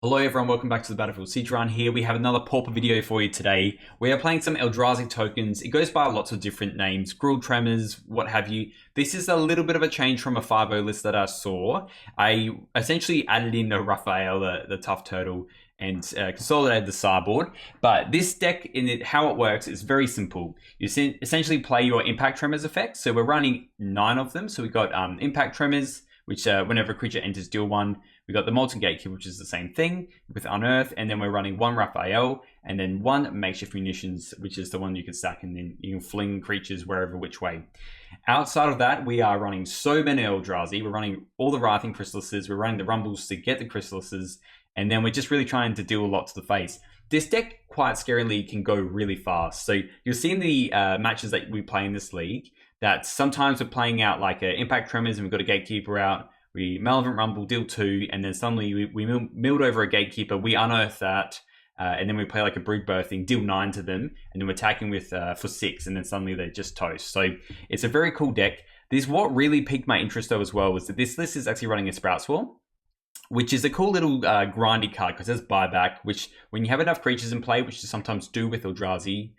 Hello everyone, welcome back to the Battlefield Siege Run. Here we have another Pauper video for you today. We are playing some Eldrazi tokens. It goes by lots of different names, Gruul, Tremors, what have you. This is a little bit of a change from a 5.0 list that I saw. I essentially added in the Raphael, the Tough Turtle, and consolidated the sideboard. But this deck, how it works is very simple. You essentially play your Impact Tremors effects. So we're running 9 of them. So we've got Impact Tremors, which whenever a creature enters, deal 1. We got the Molten Gatekeeper, which is the same thing with Unearth, and then we're running 1 Raphael, and then 1 Makeshift Munitions, which is the one you can stack, and then you can fling creatures wherever which way. Outside of that, we are running so many Eldrazi. We're running all the Writhing Chrysalises, we're running the Rumbles to get the Chrysalises, and then we're just really trying to deal a lot to the face. This deck, quite scarily, can go really fast. So you'll see in the matches that we play in this league, that sometimes we're playing out like Impact Tremors, and we've got a Gatekeeper out. We Malevolent Rumble, deal 2, and then suddenly we milled over a Gatekeeper, we unearth that, and then we play like a Brood Birthing, deal 9 to them, and then we're attacking with for 6, and then suddenly they're just toast. So it's a very cool deck. This what really piqued my interest though as well was that this list is actually running a Sprout Swarm, which is a cool little grindy card because there's buyback, which when you have enough creatures in play, which you sometimes do with Eldrazi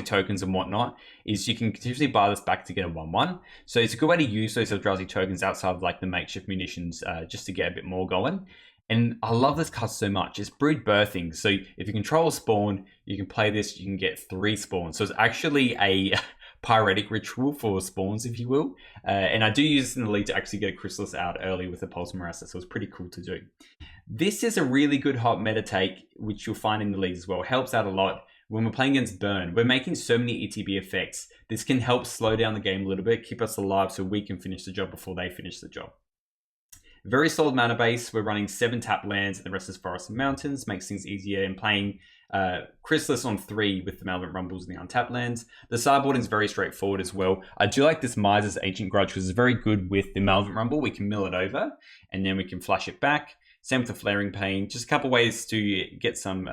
tokens and whatnot, is you can continuously buy this back to get a 1/1. So it's a good way to use those Eldrazi tokens outside of like the Makeshift Munitions just to get a bit more going. And I love this card so much. It's Brood Birthing. So if you control a spawn, you can play this, you can get 3 spawns. So it's actually a pyretic ritual for spawns, if you will. And I do use this in the league to actually get a Chrysalis out early with a Pulse Marassa, so it's pretty cool to do. This is a really good hot meta take, which you'll find in the league as well. It helps out a lot. When we're playing against Burn, we're making so many ETB effects. This can help slow down the game a little bit, keep us alive so we can finish the job before they finish the job. Very solid mana base. We're running 7 tap lands and the rest is forests and mountains. Makes things easier in playing Chrysalis on 3 with the Malevolent Rumbles and the untapped lands. The sideboard is very straightforward as well. I do like this Miser's Ancient Grudge, which is very good with the Malevolent Rumble. We can mill it over and then we can flush it back. Same with the Flaring Pain. Just a couple ways to get some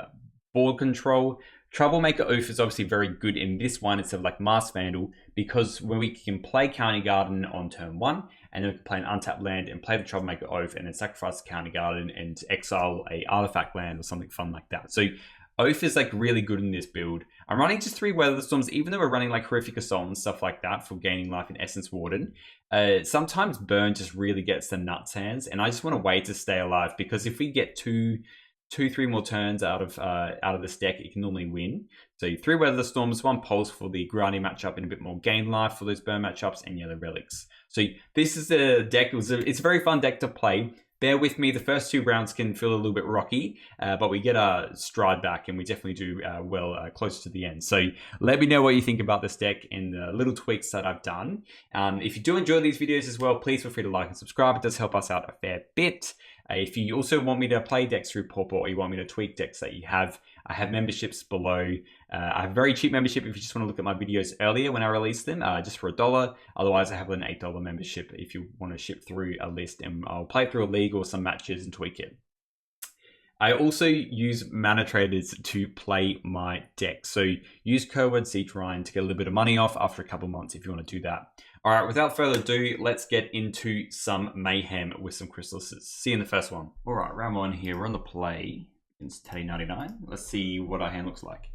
board control. Troublemaker Oath is obviously very good in this one instead of like Masked Vandal, because when we can play County Garden on turn 1, and then we can play an untapped land and play the Troublemaker Oath and then sacrifice the County Garden and exile a artifact land or something fun like that. So Oath is like really good in this build. I'm running just 3 Weather Storms, even though we're running like Horrific Assault and stuff like that for gaining life in Essence Warden. Sometimes Burn just really gets the nuts hands, and I just want to wait to stay alive, because if we get 2-3 more turns out of this deck, it can normally win. So 3 Weather Storms, 1 Pulse for the Grindy matchup and a bit more gain life for those Burn matchups, and Yellow Relics. So this is the deck. It's a very fun deck to play. Bear with me, the first 2 rounds can feel a little bit rocky, but we get our stride back and we definitely do well close to the end. So let me know what you think about this deck and the little tweaks that I've done. If you do enjoy these videos as well, please feel free to like and subscribe. It does help us out a fair bit. If you also want me to play decks through Pauper, or you want me to tweak decks that you have, I have memberships below. I have a very cheap membership if you just want to look at my videos earlier when I release them, just for $1. Otherwise, I have an $8 membership if you want to ship through a list, and I'll play through a league or some matches and tweak it. I also use Mana Traders to play my deck. So use code word SiegeRyan to get a little bit of money off after a couple months if you want to do that. All right, without further ado, let's get into some mayhem with some Chrysalises. See you in the first one. All right, round 1 here. We're on the play against Teddy99. Let's see what our hand looks like.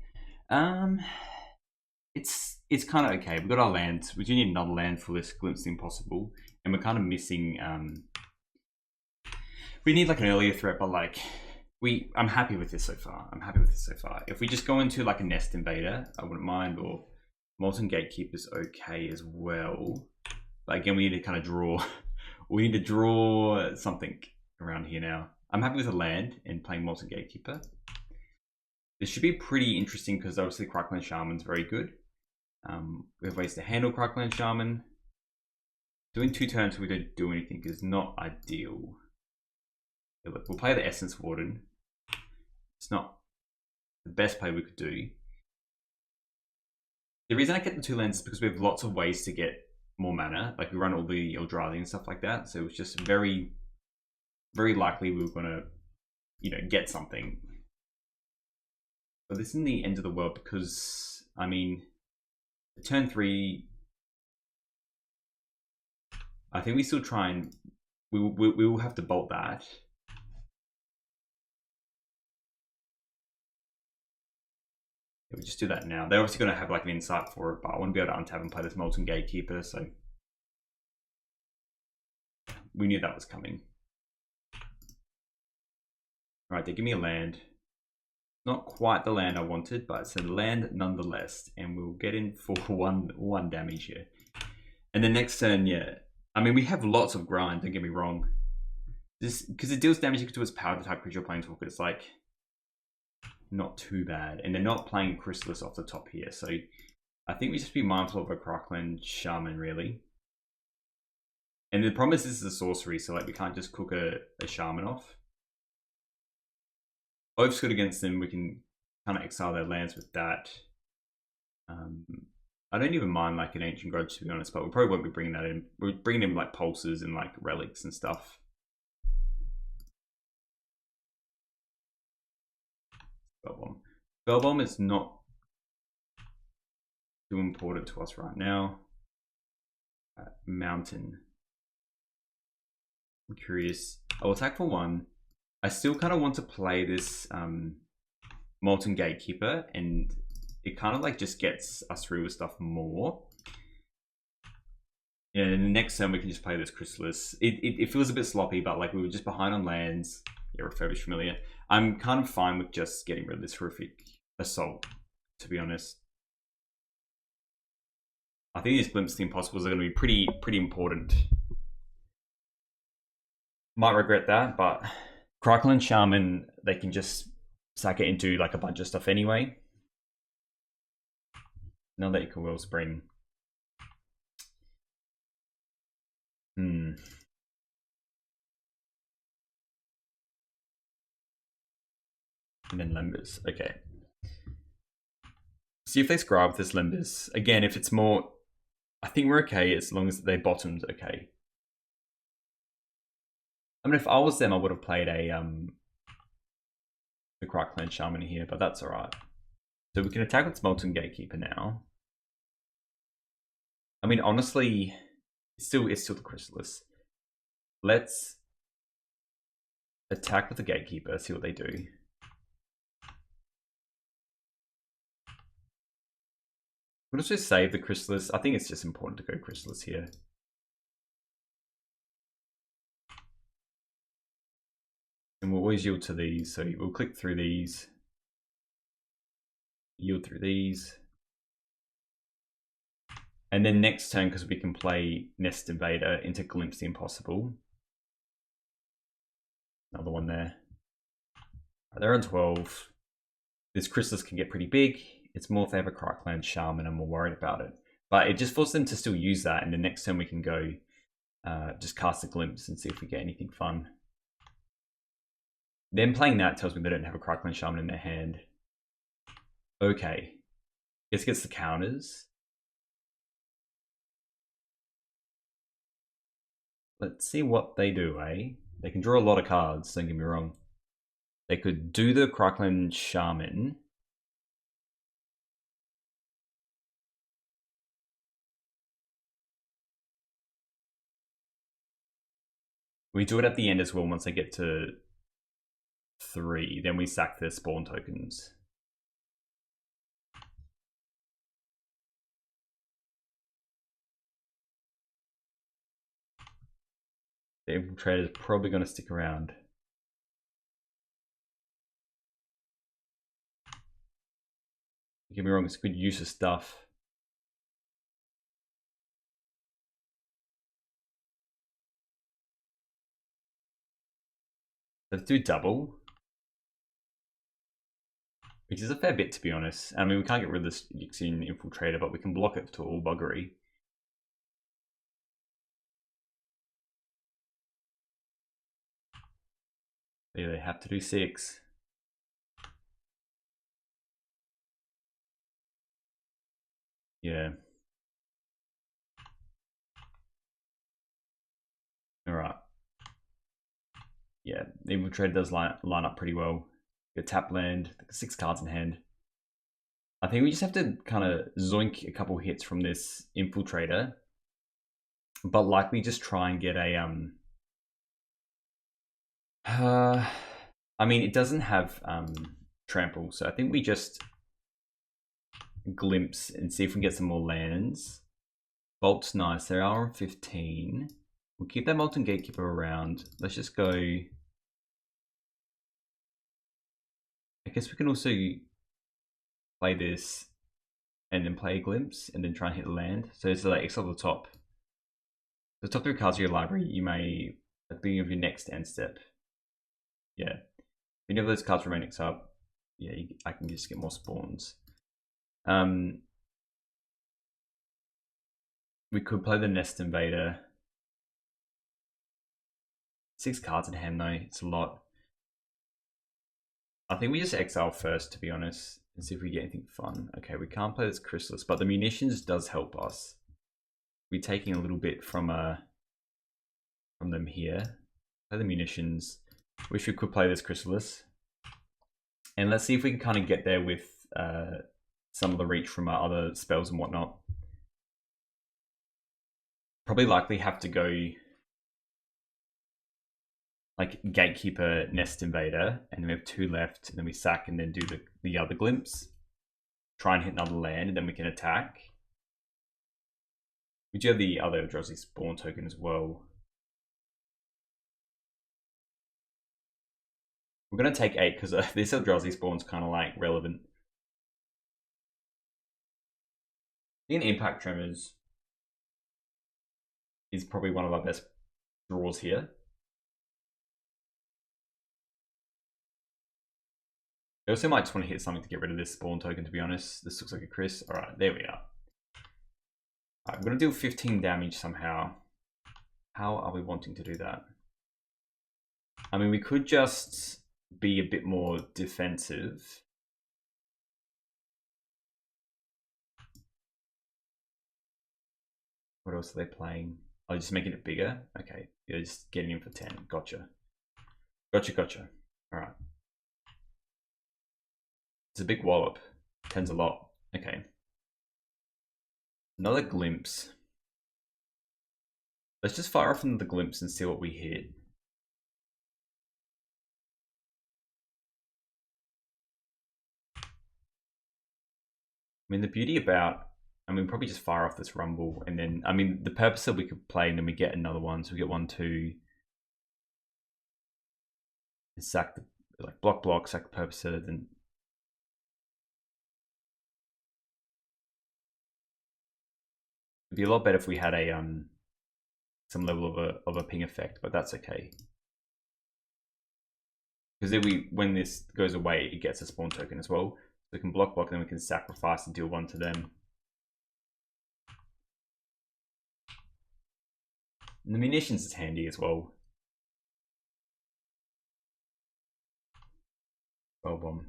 It's kind of okay. We've got our lands. We do need another land for this Glimpse the Impossible, and we're kind of missing. We need like an earlier threat, but like I'm happy with this so far. If we just go into like a Nest Invader, I wouldn't mind, or Molten Gatekeeper's okay as well. But again, we need to kind of draw. We need to draw something around here now. I'm happy with a land and playing Molten Gatekeeper. This should be pretty interesting because obviously Crackland Shaman's very good. We have ways to handle Crackland Shaman. Doing 2 turns we don't do anything is not ideal. We'll play the Essence Warden. It's not the best play we could do. The reason I get the 2 lands is because we have lots of ways to get more mana. Like we run all the Eldrazi and stuff like that. So it's just very, very likely we were going to, get something. But this isn't the end of the world because, I mean, turn 3, I think we still try and, we will have to bolt that. We'll just do that now. They're obviously going to have like an insight for it, but I want to be able to untap and play this Molten Gatekeeper, so we knew that was coming. Alright, they give me a land. Not quite the land I wanted, but it's a land nonetheless, and we'll get in for one damage here. And the next turn, yeah. I mean, we have lots of grind, don't get me wrong. This, because it deals damage to its power type creature planeswalker, it's like not too bad. And they're not playing Chrysalis off the top here, so I think we just be mindful of a Crackland Shaman, really. And the problem is this is a sorcery, so like we can't just cook a Shaman off. Oath's good against them, we can kind of exile their lands with that. I don't even mind like an Ancient Grudge, to be honest, but we probably won't be bringing that in. We're bringing in like pulses and like relics and stuff. Spellbomb is not too important to us right now. Mountain. I'm curious. I will attack for 1. I still kind of want to play this Molten Gatekeeper, and it kind of like just gets us through with stuff more. Yeah, and the next turn we can just play this Chrysalis. It feels a bit sloppy, but like we were just behind on lands. Yeah, Refurbished Familiar. I'm kind of fine with just getting rid of this horrific Assault, to be honest. I think these Glimpse of the Impossibles are going to be pretty important. Might regret that, but Crackland Shaman, they can just sack it into like a bunch of stuff anyway. Now that you can Wellspring. And then Limbers. Okay. See if they scribe with this Limbers. Again, if it's more, I think we're okay as long as they bottomed okay. I mean, if I was them, I would have played the Crackland Shaman here, but that's alright. So we can attack with Molten Gatekeeper now. I mean, honestly, it's still the Chrysalis. Let's attack with the Gatekeeper, see what they do. We'll just save the Chrysalis. I think it's just important to go Chrysalis here. And we'll always yield to these, so we'll click through these. Yield through these. And then next turn, because we can play Nest Invader into Glimpse the Impossible. Another one there. They're on 12. This Chrysalis can get pretty big. It's more if they have a Crackland Shaman, I'm more worried about it. But it just forces them to still use that, and the next turn we can go just cast a Glimpse and see if we get anything fun. Them playing that tells me they don't have a Crackland Shaman in their hand. Okay. Guess it gets the counters. Let's see what they do, eh? They can draw a lot of cards, don't get me wrong. They could do the Crackland Shaman. We do it at the end as well once they get to 3. Then we sack their spawn tokens. The Infiltrator is probably going to stick around. Don't get me wrong, it's a good use of stuff. Let's do double. Which is a fair bit, to be honest. I mean, we can't get rid of this Yixian Infiltrator, but we can block it to all buggery. Yeah, they have to do 6. Yeah. Alright. Yeah, the Infiltrator does line up pretty well. Get tap land, 6 cards in hand. I think we just have to kind of zoink a couple hits from this Infiltrator. But likely just try and get a... I mean, it doesn't have trample, so I think we just Glimpse and see if we can get some more lands. Bolt's nice. There are 15. We'll keep that Molten Gatekeeper around. Let's just go. I guess we can also play this and then play a Glimpse and then try and hit land. So it's like X on the top. The top 3 cards of your library, you may, at the beginning of your next end step. Yeah. If any of those cards remain exiled, yeah, I can just get more spawns. We could play the Nest Invader. 6 cards in hand though, it's a lot. I think we just exile first, to be honest, and see if we get anything fun. Okay, we can't play this Chrysalis, but the munitions does help us. We're taking a little bit from them here. Play the munitions. Wish we could play this Chrysalis. And let's see if we can kind of get there with some of the reach from our other spells and whatnot. Probably likely have to go like Gatekeeper, Nest Invader, and then we have 2 left, and then we sack and then do the other Glimpse. Try and hit another land, and then we can attack. We do have the other Eldrazi Spawn token as well. We're going to take 8 because this Eldrazi Spawn's kind of like relevant. In Impact Tremors is probably one of our best draws here. I also might just want to hit something to get rid of this Spawn token, to be honest. This looks like a Chris. Alright, there we are. Alright, I'm going to do 15 damage somehow. How are we wanting to do that? I mean, we could just be a bit more defensive. What else are they playing? Oh, just making it bigger? Okay, you're just getting in for 10. Gotcha. Gotcha. Alright. It's a big wallop. 10's a lot. Okay. Another Glimpse. Let's just fire off another Glimpse and see what we hit. I mean, the beauty about, I mean, probably just fire off this Rumble, and then, I mean, the purpose that we could play, and then we get another one, so we get 1, 2, and sack the, like, block, sack the Purposer, then. It'd be a lot better if we had a, some level of a ping effect, but that's okay. Because then when this goes away, it gets a spawn token as well. So we can block, then we can sacrifice and deal 1 to them. And the munitions is handy as well. Well, bomb.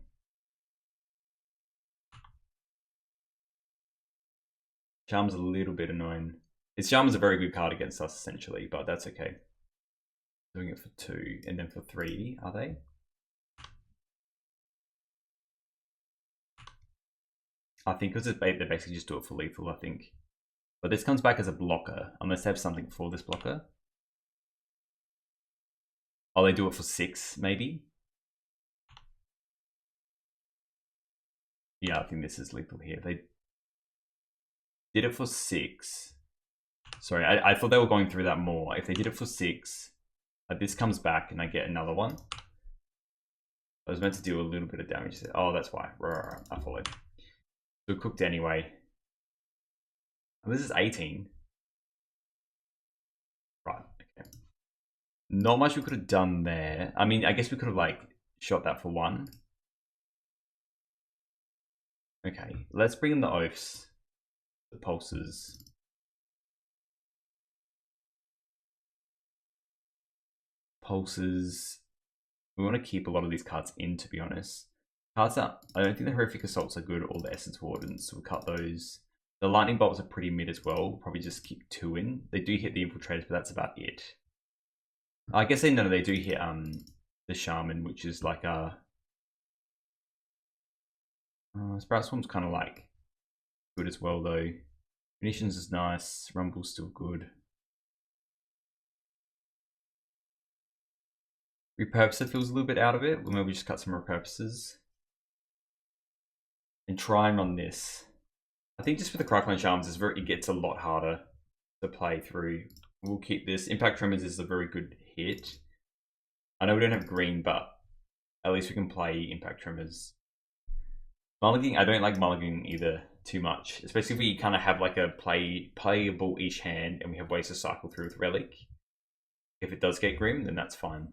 Charm's a little bit annoying. His Charm is a very good card against us, essentially, but that's okay. Doing it for 2 and then for 3, are they? I think because they basically just do it for lethal, I think. But this comes back as a blocker, unless they have something for this blocker. Oh, they do it for 6, maybe? Yeah, I think this is lethal here. They did it for 6. Sorry, I thought they were going through that more. If they did it for 6, this comes back and I get another one. I was meant to do a little bit of damage there. Oh, that's why. Right, I followed. So cooked anyway. And this is 18. Right, okay. Not much we could have done there. I mean, I guess we could have like shot that for 1. Okay, let's bring in the oaths. The pulses. Pulses. We want to keep a lot of these cards in, to be honest. Cards that I don't think the horrific assaults are good, or the essence wardens, so we'll cut those. The lightning bolts are pretty mid as well. We'll probably just keep 2 in. They do hit the infiltrators, but that's about it. I guess they do hit the shaman, which is like a Sprout Swarm's kind of like good as well though. Munitions is nice. Rumble's still good. Repurposer feels a little bit out of it. We'll maybe just cut some repurposers. And try and run this. I think just with the Cryclone Charms, it gets a lot harder to play through. We'll keep this. Impact Tremors is a very good hit. I know we don't have green, but at least we can play Impact Tremors. Mulligan, I don't like Mulligan either too much, especially if we kind of have like a playable each hand and we have ways to cycle through with Relic. If it does get Grim, then that's fine.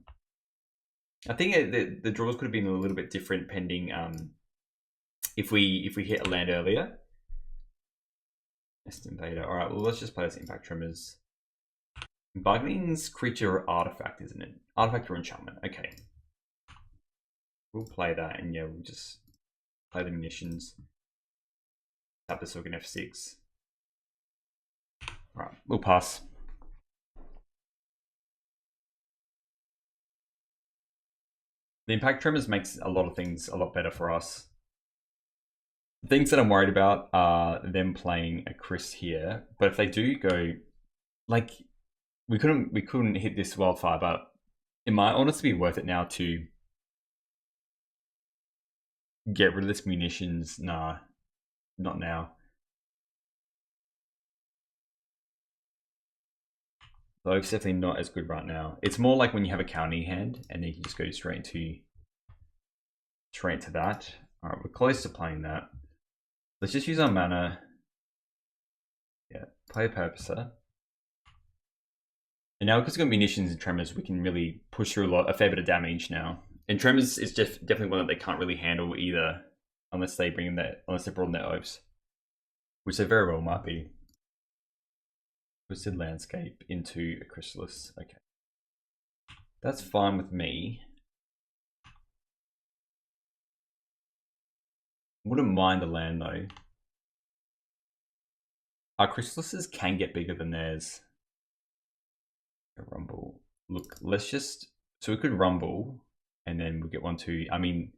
I think the draws could have been a little bit different pending if we hit a land earlier. Nest Invader. All right, well let's just play this Impact Tremors. Bargaining's creature or artifact, isn't it? Artifact or enchantment. Okay. We'll play that, and yeah, we'll just play the munitions. Tap the Silken F6. Alright, we'll pass. The Impact Tremors makes a lot of things a lot better for us. The things that I'm worried about are them playing a Chris here, but if they do go, like, we couldn't hit this wildfire, but it might honestly be worth it now to get rid of this munitions. Nah, not now. Though it's definitely not as good right now. It's more like when you have a county hand and then you can just go straight to that. All right, we're close to playing that. Let's just use our mana. Yeah, play a Purposer. And now because we've got munitions and Tremors, we can really push through a fair bit of damage now. And Tremors is just definitely one that they can't really handle either, unless they broaden their oaths, which they very well might be. Twisted Landscape into a Chrysalis. Okay, that's fine with me. Wouldn't mind the land though. Our Chrysalises can get bigger than theirs. A rumble. Look, let's just, so we could rumble and then we'll get 1-2. I mean,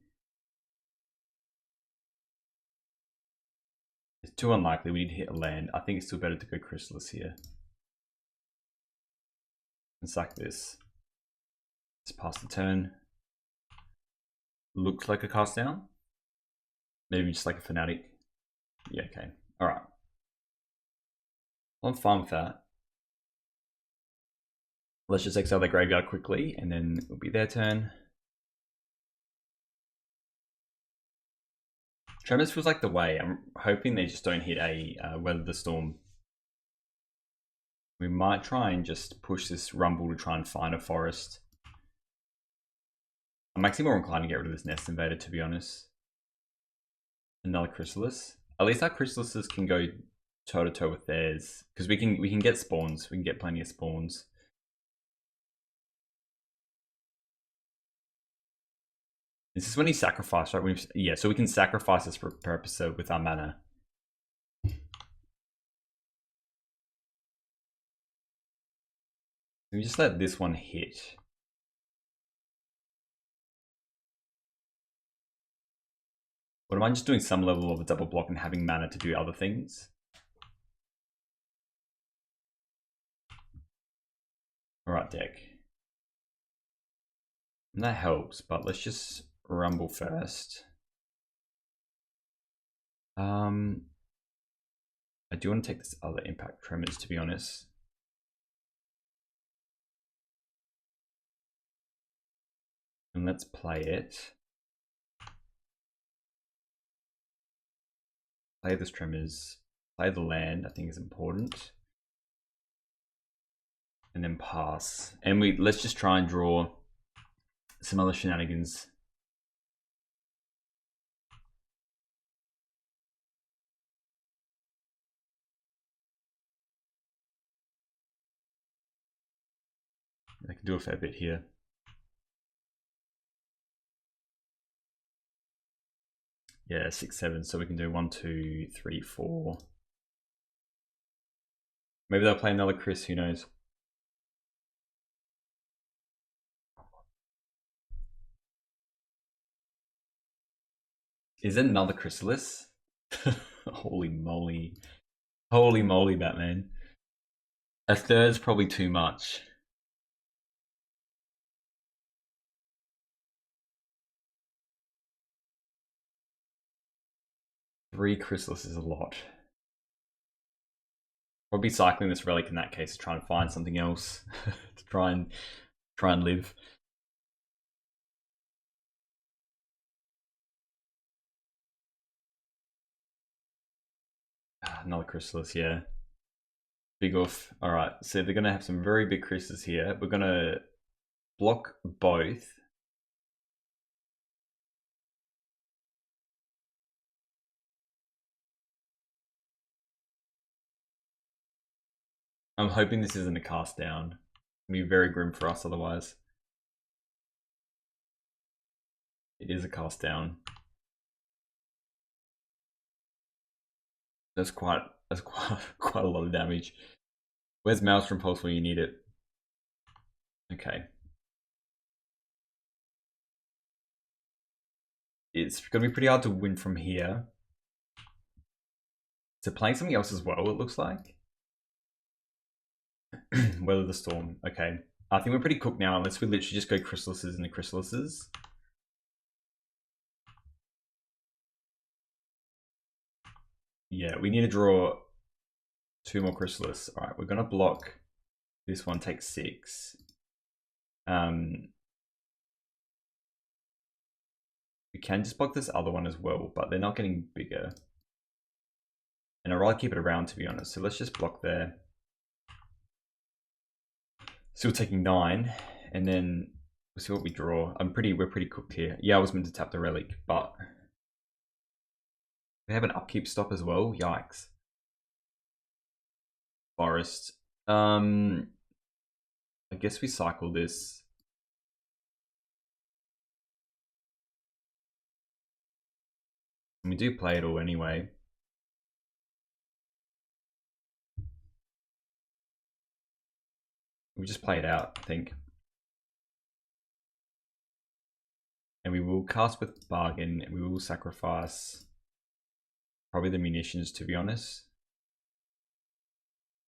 it's too unlikely. We need to hit a land. I think it's still better to go Chrysalis here. And sack this. Let's pass the turn. Looks like a cast down. Maybe just like a Fanatic. Yeah, okay. Alright. I'm fine with that. Let's just exile their graveyard quickly, and then it'll be their turn. Tremors feels like the way. I'm hoping they just don't hit a Weather the Storm. We might try and just push this Rumble to try and find a forest. I'm actually more inclined to get rid of this Nest Invader, to be honest. Another Chrysalis. At least our Chrysalises can go toe to toe with theirs, because we can get spawns. We can get plenty of spawns. Is this when he sacrificed, right? Yeah, so we can sacrifice this for purpose with our mana. We just let this one hit. What am I just doing some level of a double block and having mana to do other things? Alright, deck. And that helps, but let's just rumble first. I do want to take this other Impact Tremors, to be honest. And let's play it. Play this Tremors. Play the land, I think is important. And then pass. And let's just try and draw some other shenanigans. I can do a fair bit here. Yeah, 6, 7. So we can do 1, 2, 3, 4. Maybe they'll play another Chris, who knows? Is it another Chrysalis? Holy moly. Holy moly, Batman. A third's probably too much. Three Chrysalis is a lot. Probably cycling this relic in that case to try and find something else to try and live. Another chrysalis, yeah. Big off. All right, so they're gonna have some very big crystals here. We're gonna block both. I'm hoping this isn't a cast down. It'll be very grim for us otherwise. It is a cast down. That's quite quite a lot of damage. Where's Maelstrom Pulse when you need it? Okay. It's gonna be pretty hard to win from here. So playing something else as well, it looks like. Weather the Storm. Okay. I think we're pretty cooked now unless we literally just go chrysalises into chrysalises. Yeah, we need to draw 2 more chrysalis. All right, we're gonna block this one. Takes 6. We can just block this other one as well, but they're not getting bigger. And I'd rather keep it around, to be honest. So let's just block there. Still taking 9, and then we'll see what we draw. We're pretty cooked here. Yeah, I was meant to tap the relic, but we have an upkeep stop as well. Yikes. Forest. I guess we cycle this. And we do play it all anyway. We just play it out, I think. And we will cast with Bargain, and we will sacrifice probably the munitions, to be honest.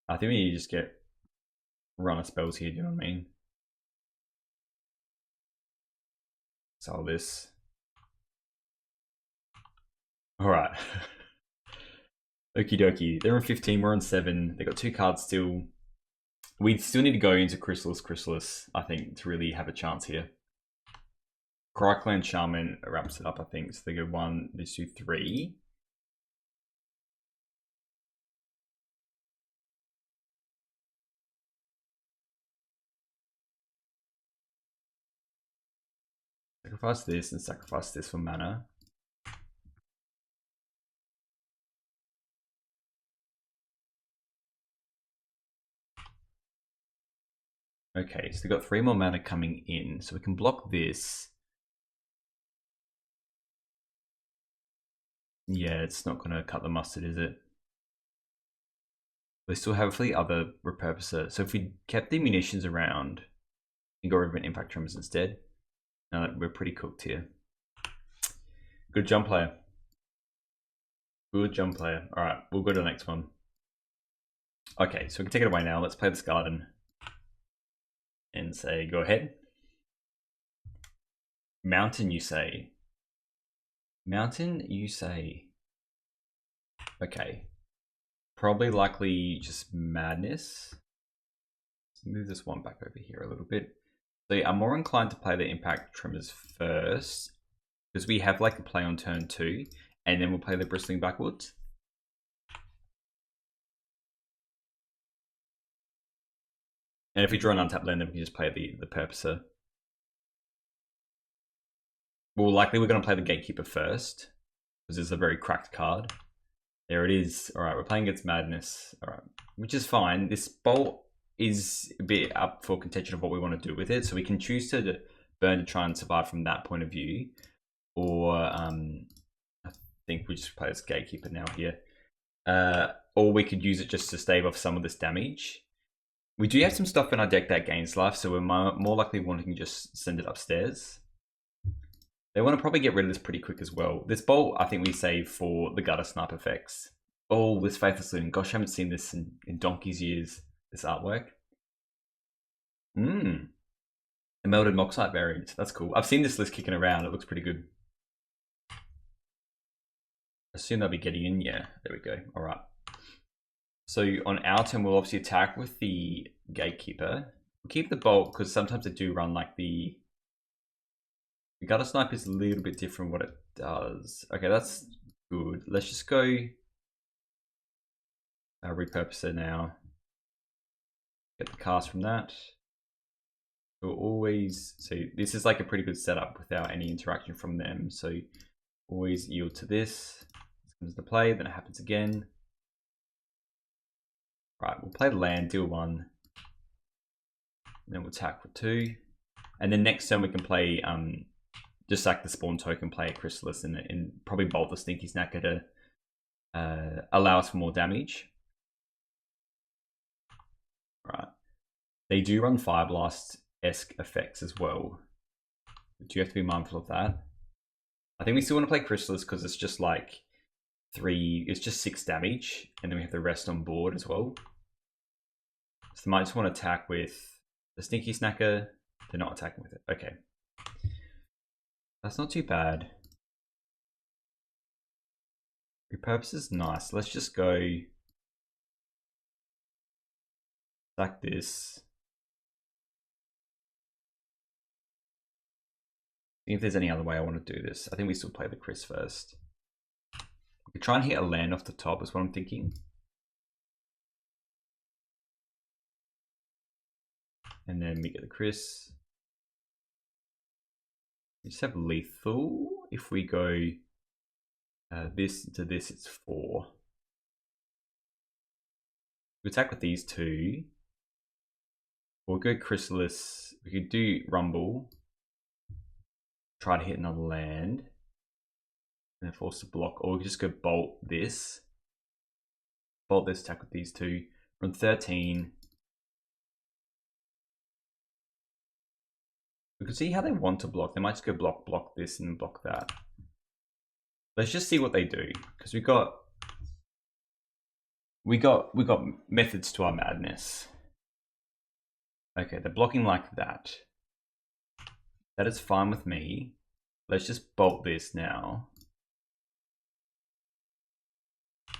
I think we need to just get run of spells here, do you know what I mean? Sell this. Alright. Okie dokie. They're on 15, we're on 7. They got 2 cards still. We still need to go into Chrysalis, I think, to really have a chance here. Cryclan Shaman wraps it up, I think. So they go 1, they do 3. Sacrifice this and sacrifice this for mana. Okay, so they've got 3 more mana coming in, so we can block this. Yeah, it's not going to cut the mustard, is it? We still have the other repurposer. So if we kept the munitions around and got rid of an impact tremors instead, we're pretty cooked here. Good jump player. Good jump player. All right, we'll go to the next one. Okay, so we can take it away now. Let's play this garden and say, go ahead. Mountain, you say. Mountain, you say. Okay. Probably likely just madness. Let's move this one back over here a little bit. So I'm more inclined to play the impact tremors first because we have like a play on turn 2 and then we'll play the bristling backwards. And if we draw an untapped land, then we can just play the purposer. Well, likely we're going to play the gatekeeper first because it's a very cracked card. There it is. All right, we're playing against madness. All right, which is fine. This bolt is a bit up for contention of what we want to do with it. So we can choose to burn to try and survive from that point of view. Or I think we just play this gatekeeper now here. Or we could use it just to stave off some of this damage. We do have some stuff in our deck that gains life, so we're more likely wanting to just send it upstairs. They want to probably get rid of this pretty quick as well. This bolt, I think we save for the gutter snipe effects. Oh, this Faithless Looting. Gosh, I haven't seen this in donkey's years, this artwork. A Melted Moxite variant. That's cool. I've seen this list kicking around. It looks pretty good. I assume they'll be getting in. Yeah, there we go. All right. So on our turn, we'll obviously attack with the Gatekeeper. We'll keep the Bolt because sometimes they do run like the Gutter Snipe is a little bit different what it does. Okay, that's good. Let's just go repurpose it now. Get the cast from that. We'll always, so this is like a pretty good setup without any interaction from them. So always yield to this. This comes to play, then it happens again. Right, we'll play the land, deal 1. Then we'll attack for 2. And then next turn we can play, just sack the spawn token, play a Chrysalis, and probably bolt the Stinky Snacker to allow us for more damage. Right. They do run Fire Blast-esque effects as well. But you have to be mindful of that. I think we still want to play Chrysalis because it's just like 6 damage, and then we have the rest on board as well. So they might just want to attack with the Stinky Snacker. They're not attacking with it. Okay. That's not too bad. Repurpose is nice. Let's just go like this. See if there's any other way I want to do this. I think we still play the Chris first. We could try and hit a land off the top is what I'm thinking. And then we get the Chris. We just have lethal. If we go this to this, it's 4. We attack with these 2. We'll go Chrysalis. We could do Rumble. Try to hit another land. And then force to block. Or we could just go Bolt this. Bolt this, attack with these 2. Run 13. We can see how they want to block. They might just go block this and block that. Let's just see what they do, because we got methods to our madness. Okay, they're blocking like that. That is fine with me. Let's just bolt this now.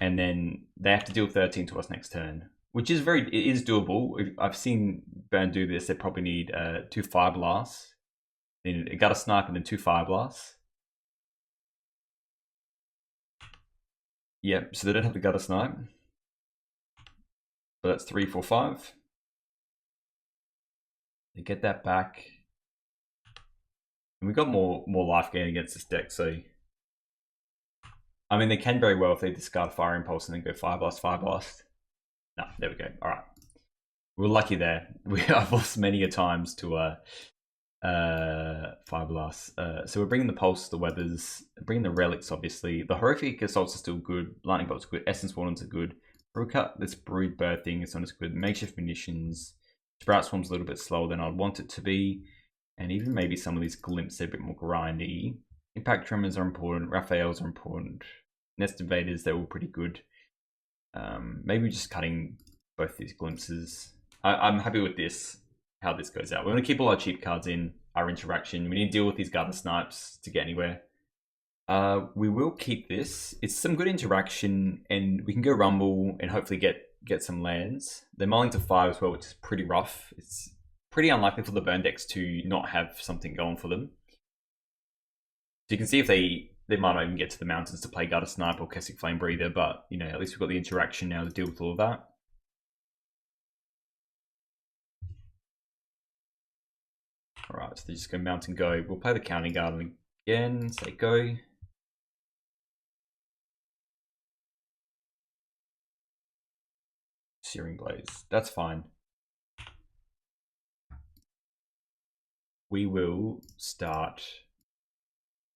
And then they have to deal 13 to us next turn, which is it is doable. I've seen Burn do this. They probably need 2 Fire Blasts. Then a Gutter Snipe and then 2 Fire Blasts. Yep, so they don't have the Gutter Snipe. So that's 3, 4, 5. They get that back. And we got more life gain against this deck, so I mean they can very well if they discard Fire Impulse and then go Fire Blast, Fire Blast. No, there we go. Alright. We're lucky there. I've lost many a times to Fire Blast. So we're bringing the Pulse, the Weathers, bringing the Relics, obviously. The Horrific Assaults are still good. Lightning Bolts are good. Essence Wardens are good. This Brood Bird thing is not as good. Makeshift Munitions. Sprout Swarm's a little bit slower than I'd want it to be. And even maybe some of these Glimps are a bit more grindy. Impact Tremors are important. Raphaels are important. Nest Invaders, they're all pretty good. Maybe just cutting both these Glimpses. I'm happy with this, how this goes out. We're going to keep all our cheap cards in our interaction. We need to deal with these Gutter Snipes to get anywhere. We will keep this. It's some good interaction, and we can go Rumble and hopefully get some lands. They're mulling to 5 as well, which is pretty rough. It's pretty unlikely for the burn decks to not have something going for them. So you can see if they might not even get to the mountains to play Gutter Snipe or Kessic Flame Breather, but you know, at least we've got the interaction now to deal with all of that. Alright, so they just go Mount and go. We'll play the Counting Garden again, say go. Searing Blaze, that's fine. We will start.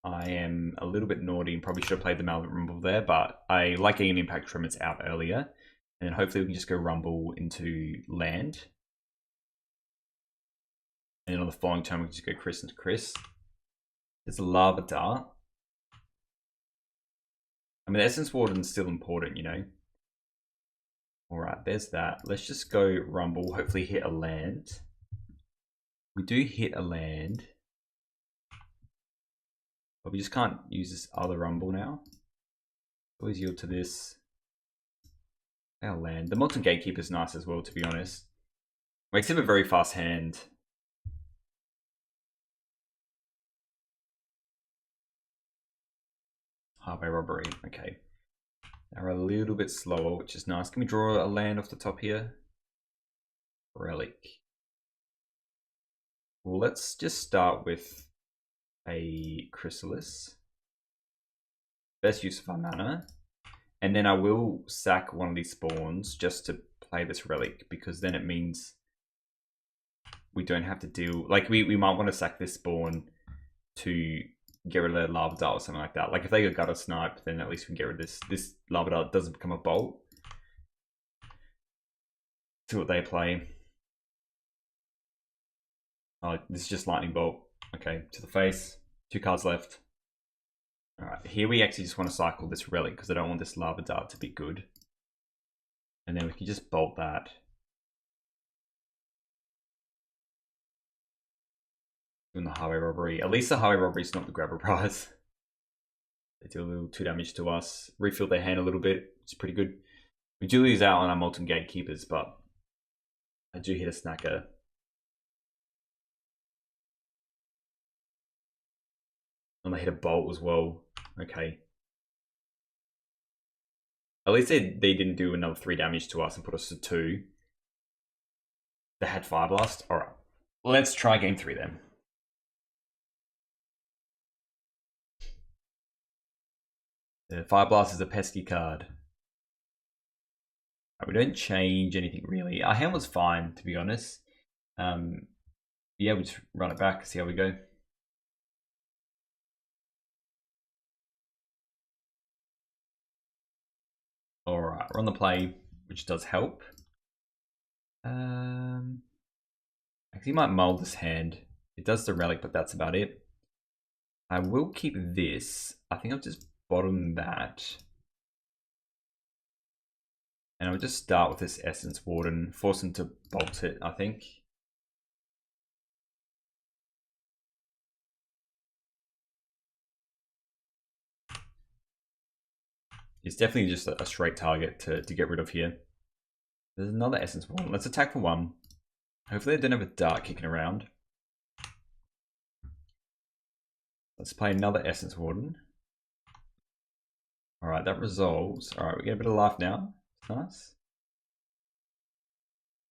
I am a little bit naughty and probably should have played the Malvern Rumble there, but I like getting an Impact Tremors out earlier. And then hopefully we can just go Rumble into land. And then on the following turn we can just go Chris into Chris. There's a Lava Dart. I mean, Essence Warden's still important, you know. Alright, there's that. Let's just go Rumble, hopefully hit a land. We do hit a land. But we just can't use this other Rumble now. Always yield to this. Our land. The Molten Gatekeeper's nice as well, to be honest. Makes him a very fast hand. Highway Robbery. Okay. They're a little bit slower, which is nice. Can we draw a land off the top here? Relic. Well, let's just start with a Chrysalis. Best use of our mana. And then I will sack one of these spawns just to play this relic, because then it means we don't have to deal... Like, we might want to sack this spawn to get rid of their lava dart or something like that. Like, if they got gutter snipe, then at least we can get rid of this. This lava dart doesn't become a bolt. See what they play. Oh, this is just lightning bolt. Okay, to the face. 2 cards left. Alright, here we actually just want to cycle this relic because I don't want this lava dart to be good. And then we can just bolt that. Doing the highway robbery. At least the highway robbery is not the grabber prize. They do a little 2 damage to us. Refill their hand a little bit. It's pretty good. We do lose out on our Molten Gatekeepers, but I do hit a snacker. And they hit a bolt as well. Okay. At least they didn't do another 3 damage to us and put us to 2. They had Fire Blast. Alright. Let's try game 3 then. The Fire Blast is a pesky card. We don't change anything really. Our hand was fine, to be honest. Yeah, we just run it back, see how we go. Alright, we're on the play, which does help. Actually, you might mold this hand. It does the relic, but that's about it. I will keep this. I think I'll just bottom that. And I'll just start with this Essence Warden. Force him to bolt it, I think. It's definitely just a straight target to get rid of here. There's another Essence Warden. Let's attack for 1. Hopefully they don't have a dart kicking around. Let's play another Essence Warden. Alright, that resolves. Alright, we get a bit of life now. Nice.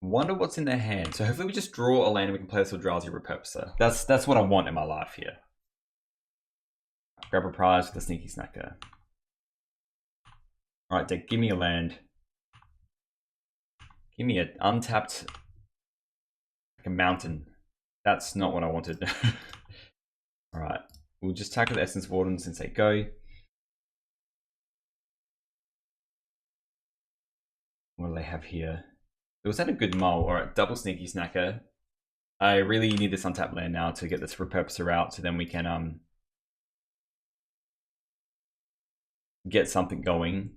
Wonder what's in their hand. So hopefully we just draw a land and we can play this Eldrazi Repurposer. That's what I want in my life here. Grab a prize with the Sneaky Snacker. Alright, deck, give me a land. Give me an untapped, like a mountain. That's not what I wanted. Alright, we'll just tackle the Essence Warden since they go. What do they have here? Was that a good mull? Alright, double Sneaky Snacker. I really need this untapped land now to get this Repurposer out, so then we can get something going.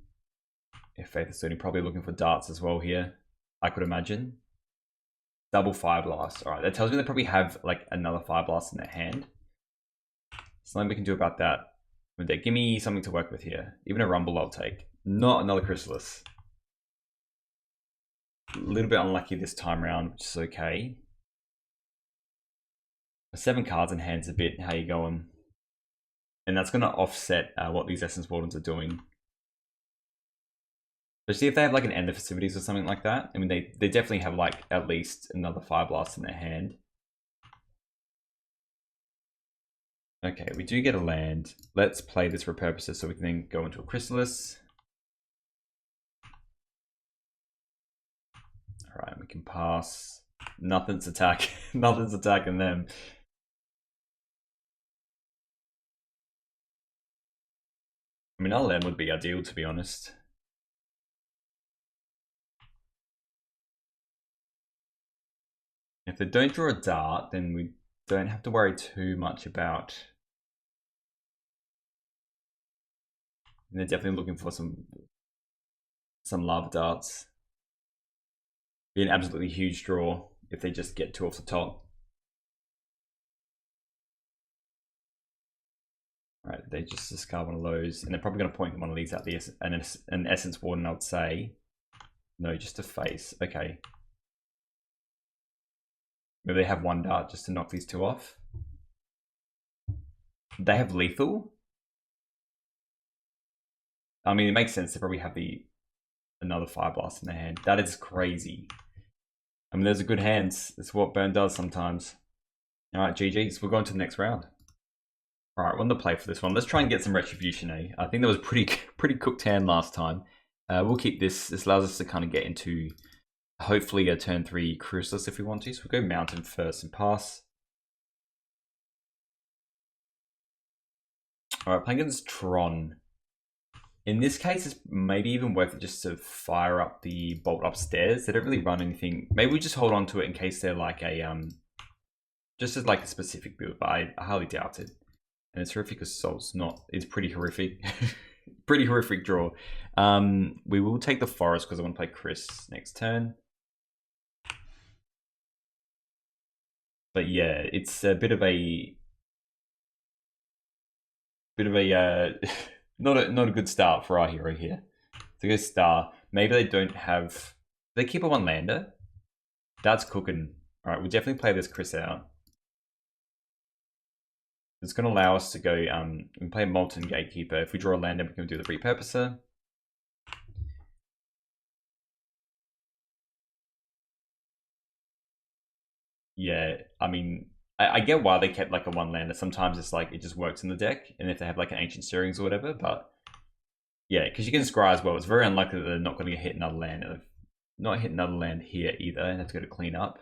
If Faith is certainly probably looking for darts as well here, I could imagine. Double Fire Blast. Alright, that tells me they probably have like another Fire Blast in their hand. Something we can do about that. Give me something to work with here. Even a Rumble I'll take. Not another Chrysalis. A little bit unlucky this time around, which is okay. 7 cards in hand's a bit. How you going? And that's going to offset what these Essence Wardens are doing. Especially if they have like an End of Festivities or something like that. I mean, they definitely have like at least another Fire Blast in their hand. Okay, we do get a land. Let's play this Repurposer so we can then go into a Chrysalis. Alright, we can pass. Nothing's nothing's attacking them. I mean, our land would be ideal, to be honest. If they don't draw a dart, then we don't have to worry too much about... And they're definitely looking for some lava darts. Be an absolutely huge draw if they just get 2 off the top. Right, they just discard one of those, and they're probably going to point one of these at the an Essence Warden, I would say. No, just a face. Okay. Maybe they have one dart just to knock these two off. They have lethal. I mean, it makes sense. They probably have another Fire Blast in their hand. That is crazy. I mean, those are good hands. That's what Burn does sometimes. All right, GG's. We'll go on to the next round. All right, we're on the play for this one. Let's try and get some Retribution, eh? I think that was pretty cooked hand last time. We'll keep this. This allows us to kind of get into, hopefully, a turn 3 Crucialist if we want to. So we'll go Mountain first and pass. All right, playing against Tron. In this case, it's maybe even worth it just to fire up the Bolt upstairs. They don't really run anything. Maybe we just hold on to it in case they're like a just as like a specific build, but I highly doubt it. And it's horrific assault's not. It's pretty horrific. Pretty horrific draw. We will take the forest because I want to play Chris next turn. But yeah, it's a bit of a not a good start for our hero here. To go star. Maybe they don't have. They keep a 1-lander. That's cooking. All right, we'll definitely play this Chris out. It's going to allow us to go. We can play Molten Gatekeeper. If we draw a lander, we can do the Repurposer. Yeah, I mean, I get why they kept like a 1-lander. Sometimes it's like it just works in the deck, and if they have like an Ancient Stirrings or whatever, but yeah, because you can scry as well. It's very unlikely that they're not going to hit another land. They've not hit another land here either, and have to go to clean up.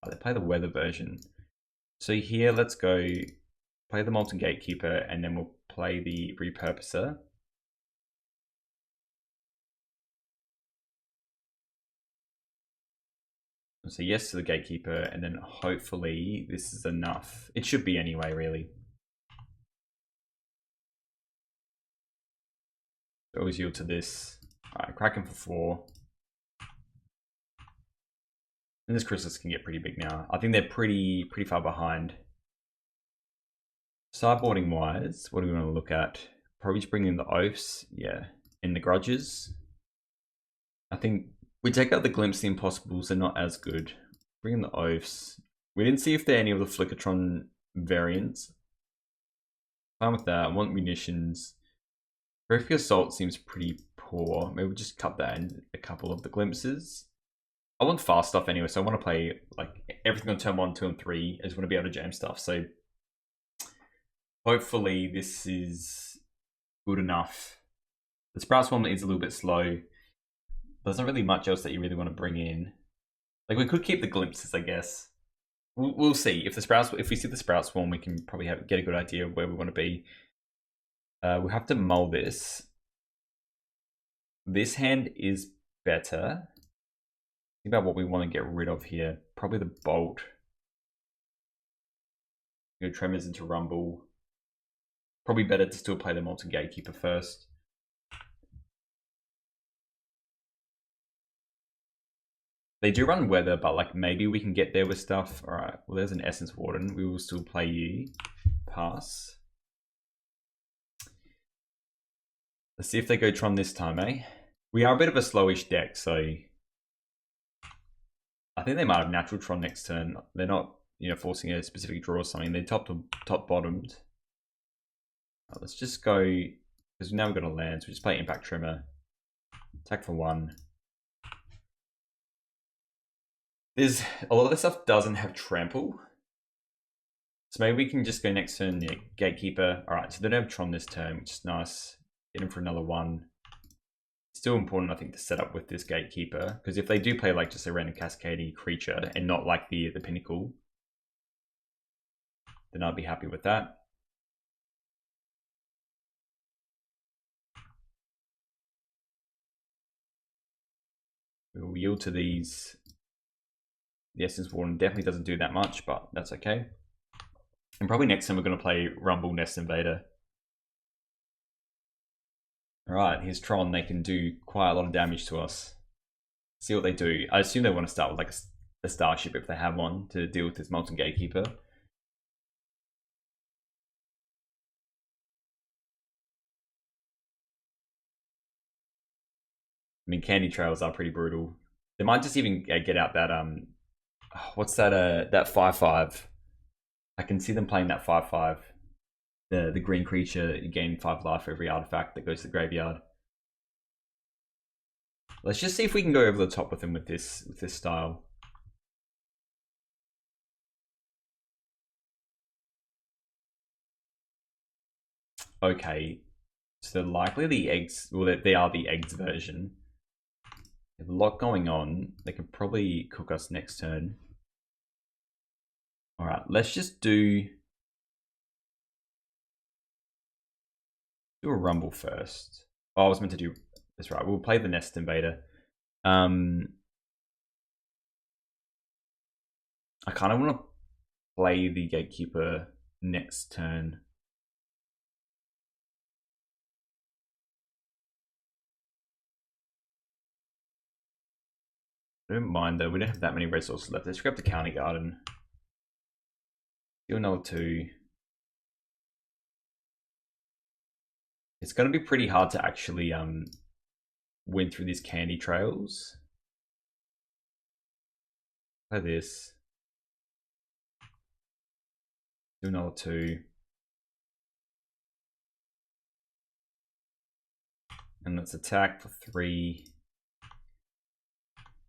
Oh, they play the weather version. So here, let's go play the Molten Gatekeeper, and then we'll play the Repurposer. So yes to the Gatekeeper, and then hopefully this is enough. It should be anyway, really. Always yield to this. Alright, Kraken for 4. And this Chrysalis can get pretty big now. I think they're pretty far behind. Sideboarding wise, what do we want to look at? Probably just bring in the Oaths, yeah. And the Grudges. I think we take out the Glimpse of the Impossibles, they're not as good. Bring in the Oaths. We didn't see if there are any of the Flickertron variants. Fine with that. I want munitions. Horrific Assault seems pretty poor. Maybe we'll just cut that in a couple of the Glimpses. I want fast stuff anyway, so I want to play like everything on turn 1, 2, and 3. I just want to be able to jam stuff. So hopefully this is good enough. The Sprout Swarm is a little bit slow. There's not really much else that you really want to bring in. Like we could keep the Glimpses, I guess. We'll see. If we see the Sprout Swarm, we can probably get a good idea of where we want to be. We'll have to mull this. This hand is better. Think about what we want to get rid of here. Probably the Bolt. Go Tremors into Rumble. Probably better to still play the Molten Gatekeeper first. They do run Weather, but like maybe we can get there with stuff. All right, well there's an Essence Warden. We will still play you. Pass. Let's see if they go Tron this time, eh? We are a bit of a slowish deck, so I think they might have natural Tron next turn. They're not, forcing a specific draw or something. They're top bottomed. Let's just go, because now we've got a land, so we just play Impact Tremor. Attack for 1. There's a lot of this stuff doesn't have trample. So maybe we can just go next turn, yeah, Gatekeeper. Alright, so they don't have Tron this turn, which is nice. Get him for another 1. Still important, I think, to set up with this Gatekeeper, because if they do play like just a random cascading creature and not like the Pinnacle, then I'd be happy with that. We'll yield to these. The Essence Warden definitely doesn't do that much, but that's okay. And probably next time we're going to play Rumble Nest Invader. Alright, here's Tron. They can do quite a lot of damage to us. See what they do. I assume they want to start with like a Starship if they have one to deal with this Molten Gatekeeper. mean, candy trails are pretty brutal. They might just even get out that what's that? That 5/5. I can see them playing that 5/5. The green creature, you gain 5 life for every artifact that goes to the graveyard. Let's just see if we can go over the top with them with this style. Okay, so likely the eggs, well, they are the eggs version. They have a lot going on. They could probably cook us next turn. All right, let's just do a rumble first. Oh, I was meant to do, that's right. We'll play the Nest Invader. I kind of want to play the Gatekeeper next turn. I don't mind though, we don't have that many resources left. Let's grab the County Garden. Do another 2. It's going to be pretty hard to actually win through these candy trails. Play this. Do another 2. And let's attack for 3.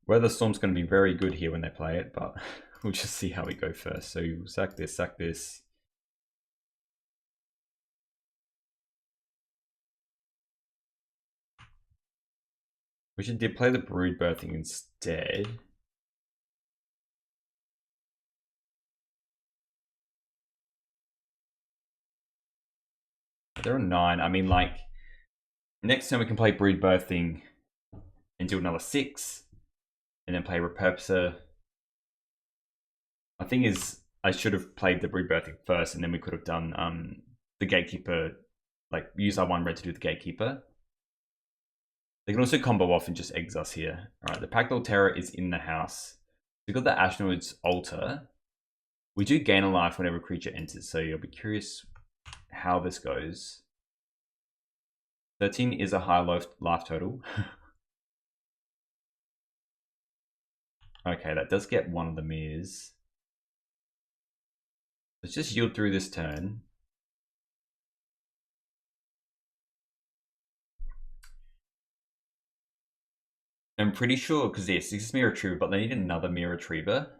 Weather Storm's going to be very good here when they play it, but we'll just see how we go first. So sack this, sack this. We did play the Brood Birthing instead. They're on 9. I mean, like, next time we can play Brood Birthing and do another 6. And then play Repurposer. My thing is, I should have played the Brood Birthing first, and then we could have done the Gatekeeper, like use our 1 red to do the Gatekeeper. They can also combo off and just eggs us here. Alright, the Pactal Terror is in the house. We've got the Ashnod's Altar. We do gain a life whenever a creature enters, so you'll be curious how this goes. 13 is a high life total. Okay, that does get one of the mirrors. Let's just yield through this turn. I'm pretty sure, because this is Mirror Retriever, but they need another Mirror Retriever.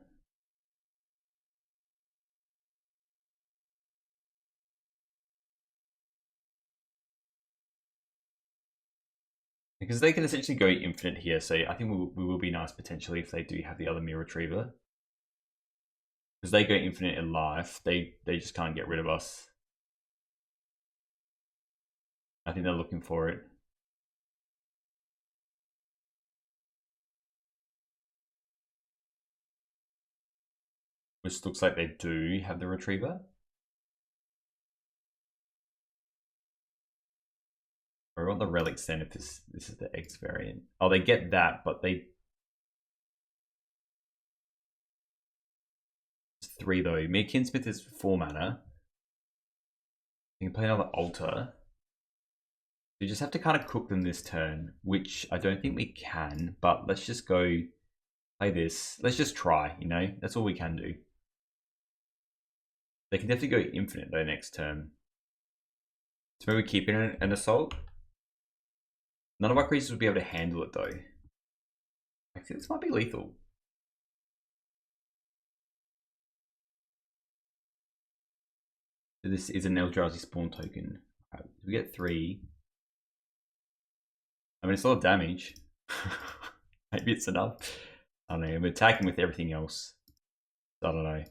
Because they can essentially go infinite here, so I think we will be nice potentially if they do have the other Mirror Retriever. Because they go infinite in life, they just can't get rid of us. I think they're looking for it. Which looks like they do have the Retriever. Or what the relics then if this is the X variant. Oh, they get that, but they... It's 3 though. Mere Kinsmith is 4 mana. You can play another Altar. You just have to kind of cook them this turn, which I don't think we can, but let's just go play this. Let's just try, you know? That's all we can do. They can definitely go infinite though next turn. So maybe keep in an assault. None of our creatures would be able to handle it though. I think this might be lethal. So this is an Eldrazi Spawn token. Right, we get 3. I mean, it's a lot of damage. Maybe it's enough. I don't know. I'm attacking with everything else. I don't know.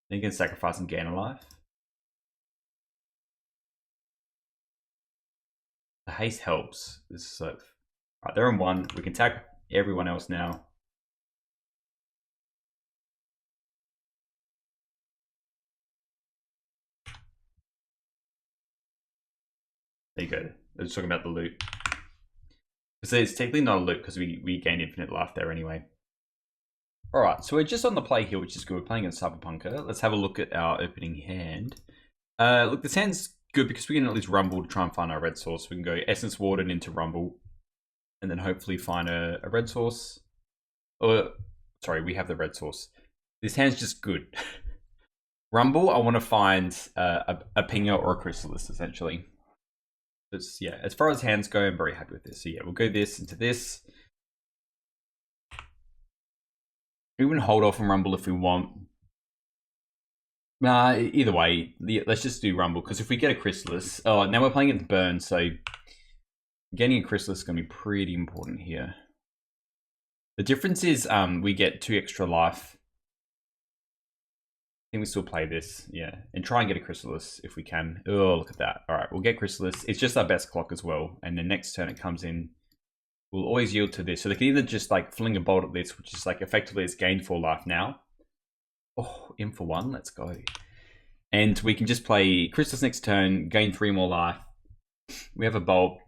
Then you can sacrifice and gain a life. The haste helps. This is so. Right, they're on 1. We can attack everyone else now. There you go. They're just talking about the loot. So it's technically not a loot because we gain infinite life there anyway. Alright, so we're just on the play here, which is good. We're playing against Cyberpunker. Let's have a look at our opening hand. Look, this hand's good because we can at least rumble to try and find our red source. We can go Essence Warden into rumble. and then hopefully find a red source. Or, sorry, we have the red source. This hand's just good. Rumble, I want to find a pinger or a chrysalis, essentially. It's, yeah, as far as hands go, I'm very happy with this. So yeah, we'll go this into this. We can hold off on Rumble if we want. Nah, either way, let's just do Rumble, because if we get a chrysalis... Oh, now we're playing against Burn, so getting a chrysalis is going to be pretty important here. The difference is we get 2 extra life. I think we still play this, yeah. And try and get a chrysalis if we can. Oh, look at that. All right, we'll get chrysalis. It's just our best clock as well. And the next turn it comes in, we'll always yield to this. So they can either just like fling a bolt at this, which is like effectively it's gained 4 life now. Oh, in for 1, let's go. And we can just play chrysalis next turn, gain 3 more life. We have a bolt.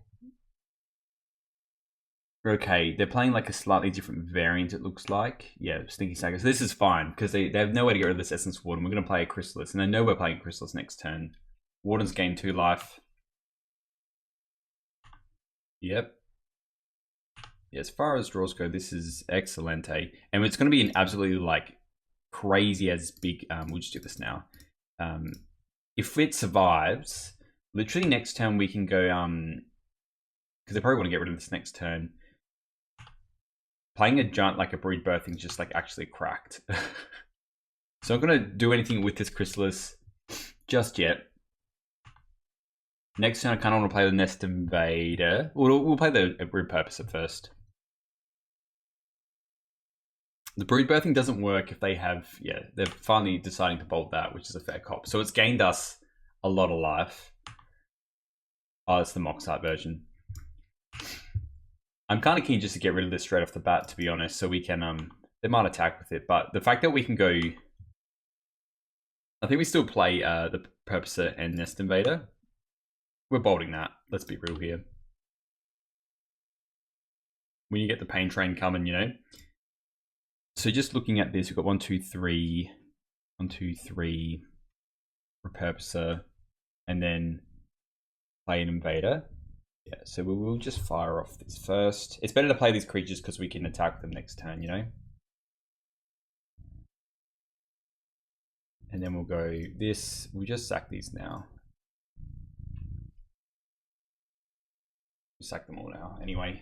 Okay, they're playing like a slightly different variant, it looks like. Yeah, Stinky Saga. So this is fine, because they have no way to get rid of this Essence Warden. We're going to play a Chrysalis, and they know we're playing Chrysalis next turn. Warden's gained 2 life. Yep. Yeah, as far as draws go, this is excelente. And it's going to be an absolutely, like, crazy as big... we'll just do this now. If it survives, literally next turn we can go... because they probably want to get rid of this next turn. Playing a giant like a brood birthing is just like actually cracked. So I'm going to do anything with this chrysalis just yet. Next turn I kind of want to play the Nest Invader. We'll play the Repurposer first. The brood birthing doesn't work if they have, yeah, they're finally deciding to bolt that, which is a fair cop. So it's gained us a lot of life. Oh, it's the Moxart version. I'm kind of keen just to get rid of this straight off the bat, to be honest, so we can, they might attack with it, but the fact that we can go, I think we still play the Purposer and Nest Invader. We're bolting that, let's be real here. When you get the Pain Train coming, you know. So just looking at this, we've got 1, 2, 3, 1, 2, 3, Repurposer, and then play an Invader. Yeah, so we will just fire off this first. It's better to play these creatures because we can attack them next turn, you know? And then we'll go this. We'll just sack these now. We'll sack them all now, anyway.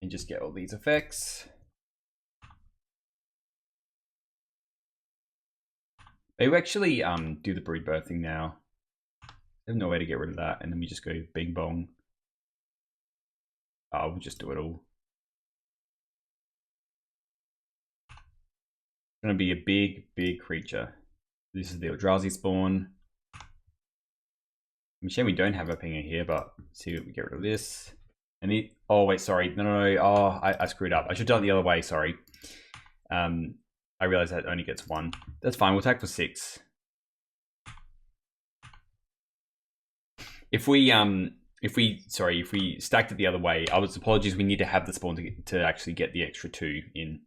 And just get all these effects. They will actually do the brood birthing now. There's no way to get rid of that, and then we just go bing bong. Oh, we'll just do it all. It's gonna be a big, big creature. This is the Eldrazi Spawn. I'm ashamed we don't have a pinger here, but let's see if we get rid of this. And the, oh wait, sorry, no. Oh, I screwed up. I should have done it the other way. Sorry. I realized that only gets 1. That's fine. We'll attack for 6. If we stacked it the other way, I was apologies. We need to have the spawn to actually get the extra 2 in.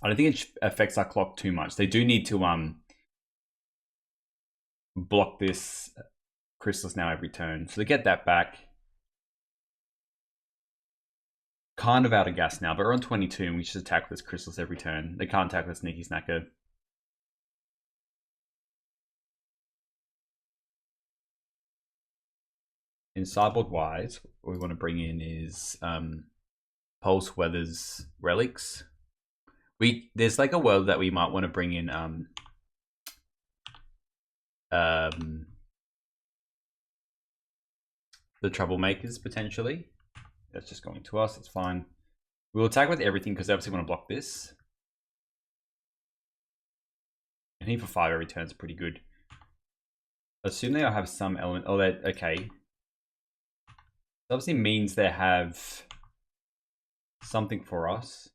I don't think it affects our clock too much. They do need to block this chrysalis now every turn, so they get that back. Kind of out of gas now, but we're on 22 and we should attack this chrysalis every turn. They can't attack the sneaky snacker. In sideboard wise, what we want to bring in is Pulse Weather's relics. There's like a world that we might want to bring in the Troublemakers potentially. That's just going to us, it's fine. We'll attack with everything because they obviously want to block this. And he for 5 every turn is pretty good. Assume they'll have some element. Oh, that okay. That obviously means they have something for us.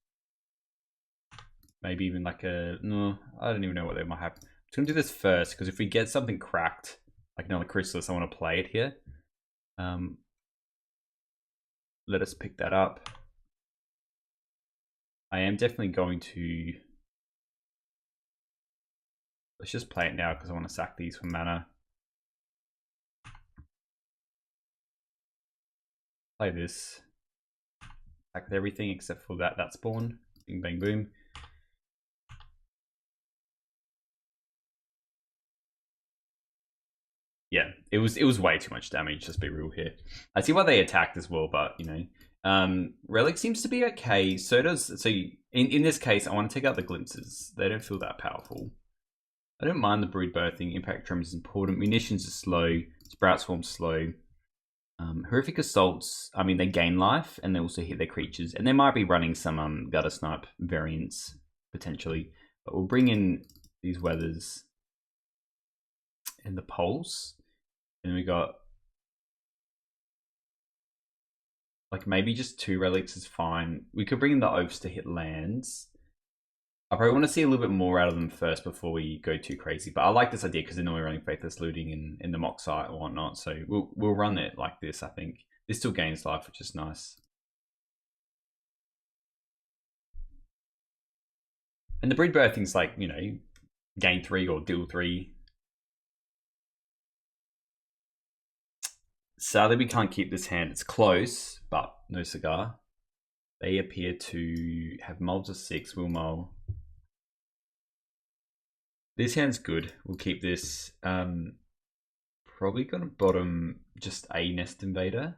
Maybe even like a... No, I don't even know what they might have. I'm just going to do this first, because if we get something cracked, like another chrysalis, I want to play it here. Let us pick that up. I am definitely going to... Let's just play it now, because I want to sack these for mana. Play this. Attack with everything except for that spawn. Bing, bang, boom. Yeah, it was way too much damage. Just be real here. I see why they attacked as well, but you know, Relic seems to be okay. So does in this case, I want to take out the glimpses. They don't feel that powerful. I don't mind the brood birthing. Impact Tremor is important. Munitions are slow. Sprout Swarm's slow. Horrific Assaults, I mean, they gain life and they also hit their creatures. And they might be running some Gutter Snipe variants, potentially. But we'll bring in these Weathers and the Pulse. And we got... like, maybe just 2 Relics is fine. We could bring in the Oaths to hit lands. I probably want to see a little bit more out of them first before we go too crazy. But I like this idea because they're normally running Faithless Looting in the mock site or whatnot. So we'll run it like this, I think. This still gains life, which is nice. And the Brood Birthing's like, you know, gain 3 or deal 3. Sadly, we can't keep this hand. It's close, but no cigar. They appear to have mulls of 6, will mull. This hand's good. We'll keep this. Probably gonna bottom just a Nest Invader.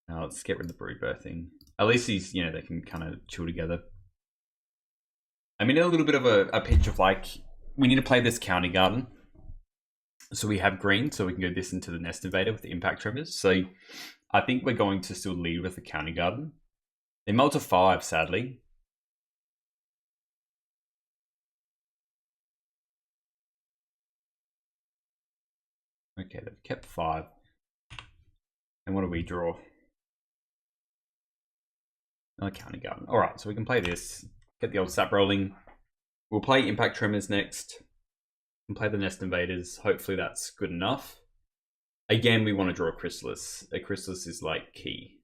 Now let's get rid of the Brood Birthing. At least these, you know, they can kind of chill together. I'm in a little bit of a pinch of like, we need to play this County Garden. So we have green, so we can go this into the Nest Invader with the Impact Tremors. So I think we're going to still lead with the County Garden. They mull to 5, sadly. Okay, they've kept 5. And what do we draw? Another County Garden. Alright, so we can play this. Get the old sap rolling. We'll play Impact Tremors next. And play the Nest Invaders. Hopefully that's good enough. Again, we want to draw a Chrysalis. A Chrysalis is like key.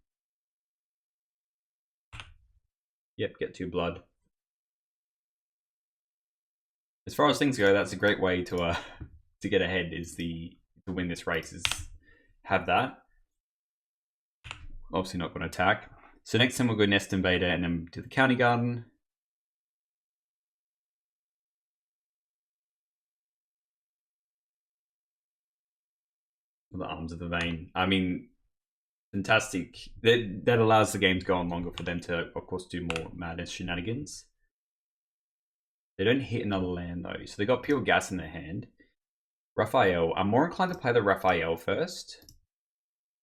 Yep, get 2 blood. As far as things go, that's a great way to get ahead, is to win this race, is have that. Obviously not going to attack. So next time we'll go Nest Invader and then do the County Garden. The Arms of the Vein. I mean, fantastic. That allows the game to go on longer for them to, of course, do more madness shenanigans. They don't hit another land though, so they got pure gas in their hand. Raphael. I'm more inclined to play the Raphael first,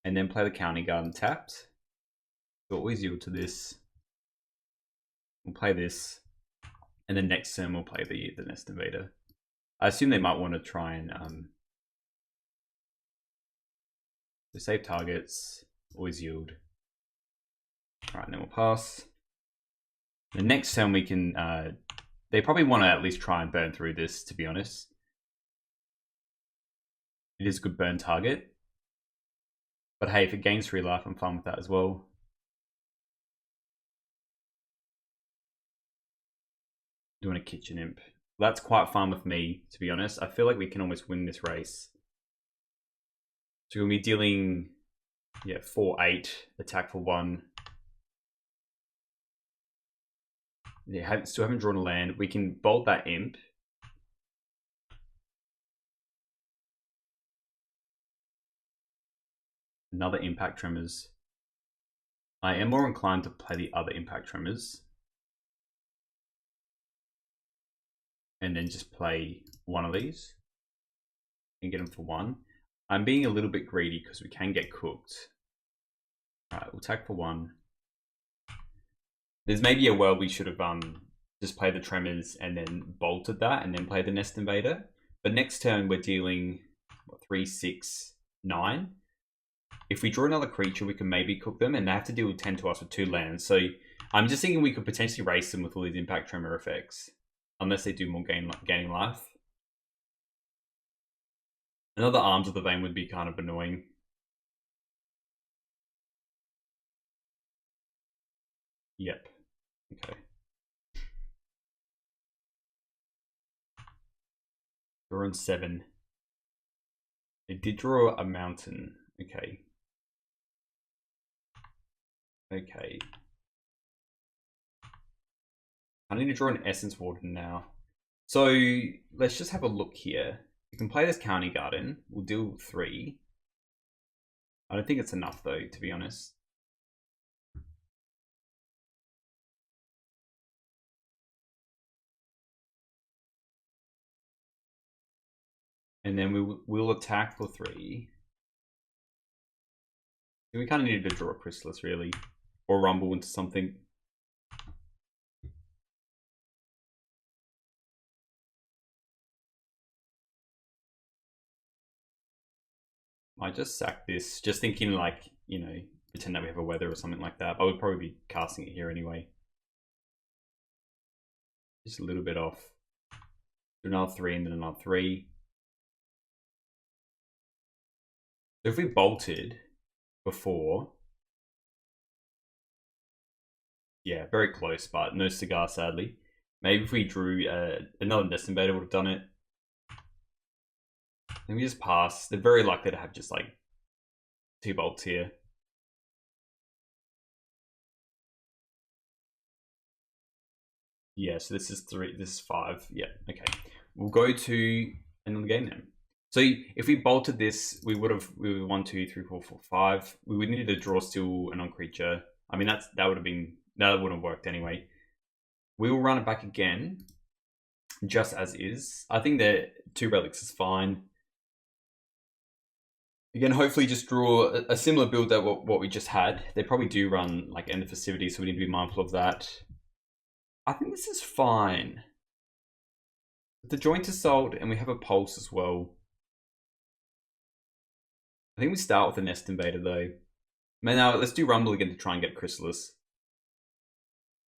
and then play the County Garden tapped. We'll always yield to this. We'll play this, and then next turn we'll play the Nest Invader. I assume they might want to try and so save targets, always yield. All right, and then we'll pass. The next turn we can. They probably want to at least try and burn through this, to be honest. It is a good burn target. But hey, if it gains 3 life, I'm fine with that as well. Doing a Kitchen Imp. That's quite fun with me, to be honest. I feel like we can almost win this race. So we'll be dealing, 4-8, attack for 1. Yeah, still haven't drawn a land. We can bolt that Imp. Another Impact Tremors. I am more inclined to play the other Impact Tremors. And then just play one of these. And get them for 1. I'm being a little bit greedy because we can get cooked. Alright, we'll attack for 1. There's maybe a world we should have just played the Tremors and then bolted that and then play the Nest Invader. But next turn we're dealing 3, 6, 9. If we draw another creature, we can maybe cook them, and they have to deal 10 to us with 2 lands. So I'm just thinking we could potentially race them with all these Impact Tremor effects, unless they do more gaining life. Another Arms of the Vein would be kind of annoying. Yep. Okay. Draw on 7. They did draw a mountain. Okay. Okay. I need to draw an Essence Warden now. So let's just have a look here. We can play this County Garden. We'll deal 3. I don't think it's enough though, to be honest. And then we'll attack for 3. We kind of need to draw a Chrysalis, really. Or rumble into something. I just sack this, just thinking like, you know, pretend that we have a weather or something like that. I would probably be casting it here anyway. Just a little bit off. Do another 3 and then another 3. So if we bolted before, yeah, very close, but no cigar, sadly. Maybe if we drew another Nest Invader would have done it. Then we just pass. They're very likely to have just like 2 bolts here. Yeah, so this is 3, this is 5. Yeah, okay. We'll go to end of the game then. So if we bolted this, we would 1, 2, 3, 4, 4, 5. We would need to draw still a non-creature. I mean, that wouldn't have worked anyway. We will run it back again, just as is. I think that 2 relics is fine. Again, hopefully just draw a similar build that what we just had. They probably do run like End of Festivity, so we need to be mindful of that. I think this is fine. The Joint Assault, and we have a Pulse as well. I think we start with a Nest Invader though. Now let's do Rumble again to try and get Chrysalis.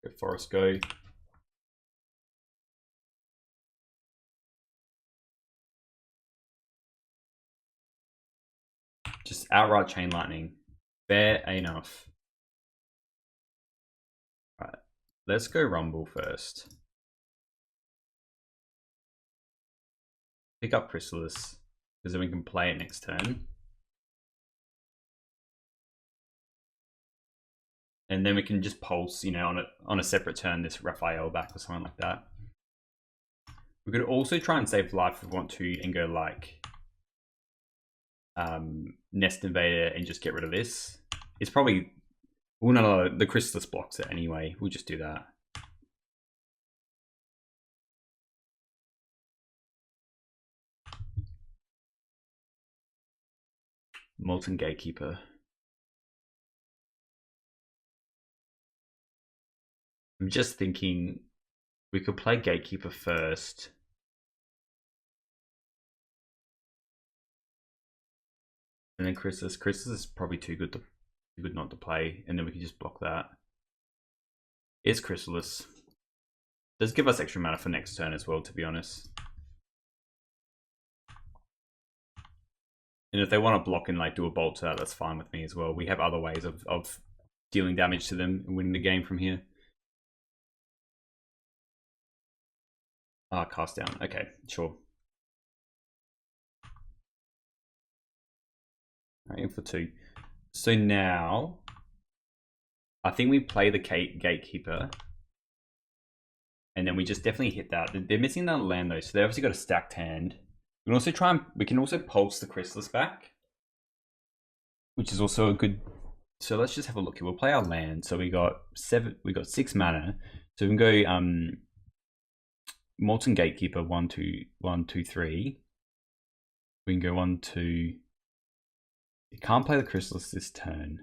Go Forest Go. Just outright Chain Lightning. Fair enough. Right. Let's go Rumble first. Pick up Chrysalis, because then we can play it next turn. And then we can just pulse, you know, on a separate turn, this Raphael back or something like that. We could also try and save life if we want to and go like Nest Invader and just get rid of this. It's probably, well, no, the Chrysalis blocks it anyway. We'll just do that. Molten Gatekeeper. I'm just thinking we could play Gatekeeper first. And then Chrysalis. Chrysalis is probably too good not to play, and then we can just block that. It's Chrysalis. Does give us extra mana for next turn as well, to be honest. And if they want to block and like do a bolt to that, that's fine with me as well. We have other ways of dealing damage to them and winning the game from here. Cast down. Okay, sure. Right, in for 2. So now, I think we play the Gatekeeper. And then we just definitely hit that. They're missing that land though, so they obviously got a stacked hand. We can also we can also pulse the Chrysalis back, which is also a good. So let's just have a look here. We'll play our land. So we got 6 mana. So we can go Molten Gatekeeper 1, 2, 1, 2, 3. We can go 1, 2. You can't play the Chrysalis this turn.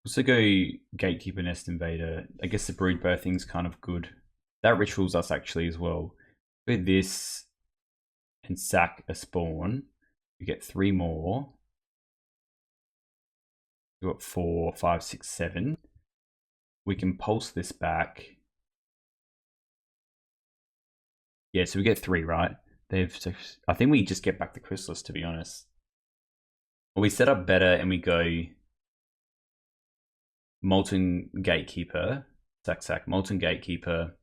Also go Gatekeeper, Nest Invader. I guess the Brood Birthing's kind of good. That rituals us actually as well. With this and sack a spawn, we get 3 more. We've got 4, 5, 6, 7. We can pulse this back. Yeah, so we get 3, right? I think we just get back the Chrysalis, to be honest. Or we set up better and we go Molten Gatekeeper, sack, Molten Gatekeeper,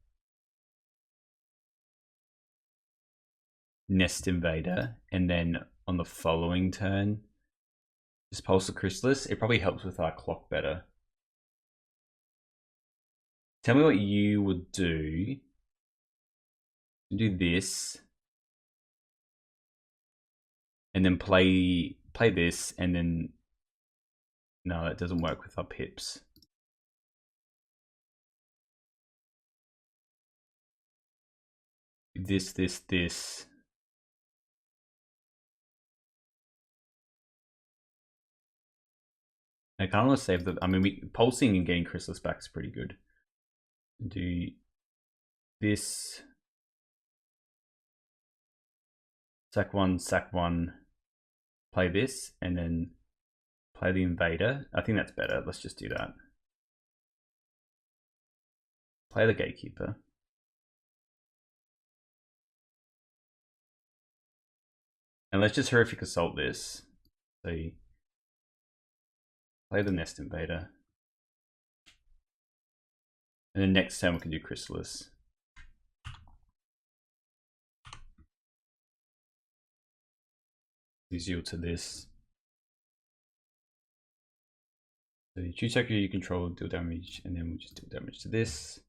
Nest Invader, and then on the following turn, Just pulse the Chrysalis. It probably helps with our clock better. Tell me what you would do. Do this. And then play this, and then... No, that doesn't work with our pips. This. I kind of want to save the... I mean, pulsing and getting Chrysalis back is pretty good. Do this. Sack one. Play this, and then play the Invader. I think that's better. Let's just do that. Play the Gatekeeper. And let's just Horrific Assault this. So play the Nest Invader. And then next turn we can do Chrysalis. Do Zeal to this. So you choose sector you control, deal damage, and then we just deal damage to this.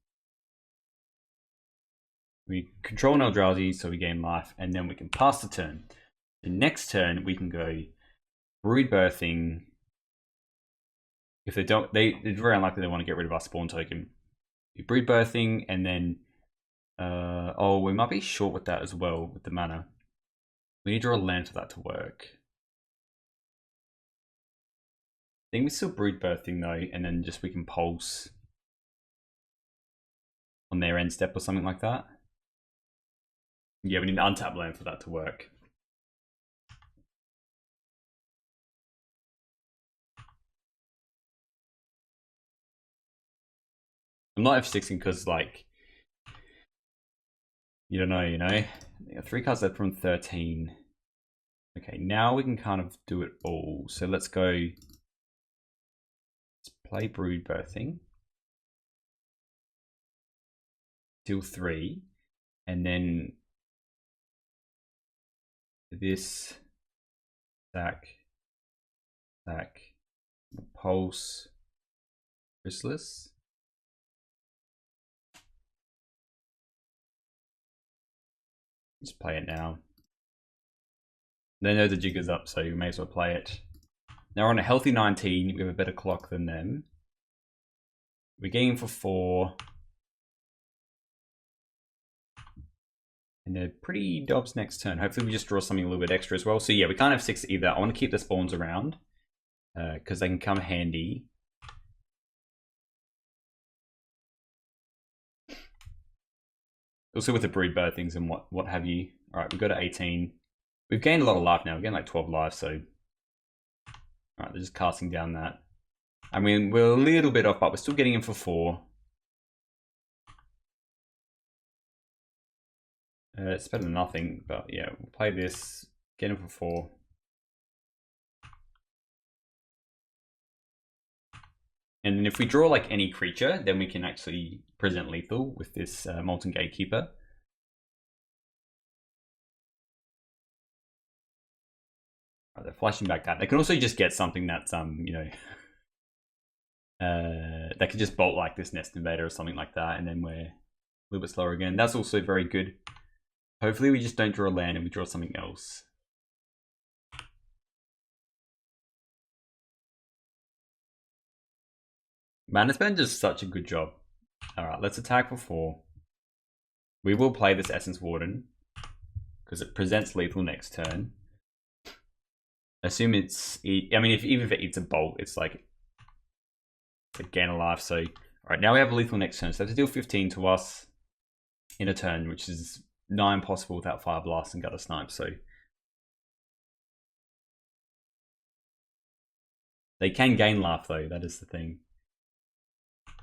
We control an Eldrazi, so we gain life, and then we can pass the turn. The next turn we can go Brood Birthing. If they don't, it's very unlikely they want to get rid of our spawn token. We Brood Birthing, and then oh, we might be short with that as well with the mana. We need to draw a land for that to work. I think we still Brood Birthing though, and then just we can pulse on their end step or something like that. Yeah, we need an untap land for that to work. I'm not F6ing because, like, you don't know, you know? 3 cards left from 13. Okay, now we can kind of do it all. So let's go. Let's play Brood Birthing. Deal 3. And then this. Sack. Pulse. Chrysalis. Just play it now. They know the jig is up, so you may as well play it. Now we're on a healthy 19. We have a better clock than them. We're getting for 4. And they're pretty dobs next turn. Hopefully we just draw something a little bit extra as well. So yeah, we can't have 6 either. I want to keep the spawns around because they can come handy. Also with the Brood Birthings and what have you. Alright, we go to 18. We've gained a lot of life now. We're getting like 12 lives, so... Alright, they're just casting down that. I mean, we're a little bit off, but we're still getting in for 4. It's better than nothing, but yeah, we'll play this, get in for 4. And then if we draw like any creature, then we can actually present lethal with this Molten Gatekeeper. Oh, they're flashing back that. They can also just get something that's you know, they could just bolt like this Nest Invader or something like that, and then we're a little bit slower again. That's also very good. Hopefully we just don't draw a land and we draw something else. Mana Spend does such a good job. Alright, let's attack for 4. We will play this Essence Warden because it presents lethal next turn. Assume it's... I mean, even if it eats a bolt, it's like... It's a gain of life, so... Alright, now we have lethal next turn. So they have to deal 15 to us in a turn, which is 9 possible without Fire Blast and Gutter Snipe, so... They can gain life, though. That is the thing.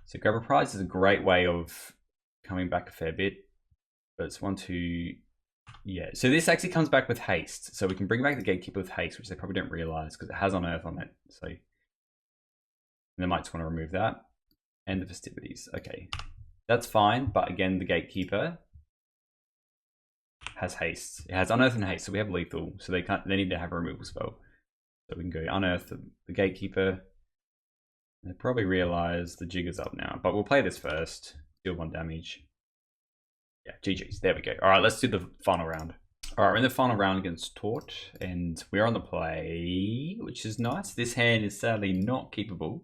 So Grab a Prize is a great way of coming back a fair bit. But it's 1, 2... Yeah, so this actually comes back with haste. So we can bring back the Gatekeeper with haste, which they probably don't realize because it has Unearth on it. So they might just want to remove that. And the Festivities. Okay, that's fine. But again, the Gatekeeper has haste. It has Unearth and haste, so we have lethal. So they need to have a removal spell. So we can go unearth the gatekeeper. They probably realize the jig is up now, but we'll play this first. Deal 1 damage. Yeah, GG's. There we go. All right, let's do the final round. All right, we're in the final round against Tort, and we're on the play, which is nice. This hand is sadly not keepable.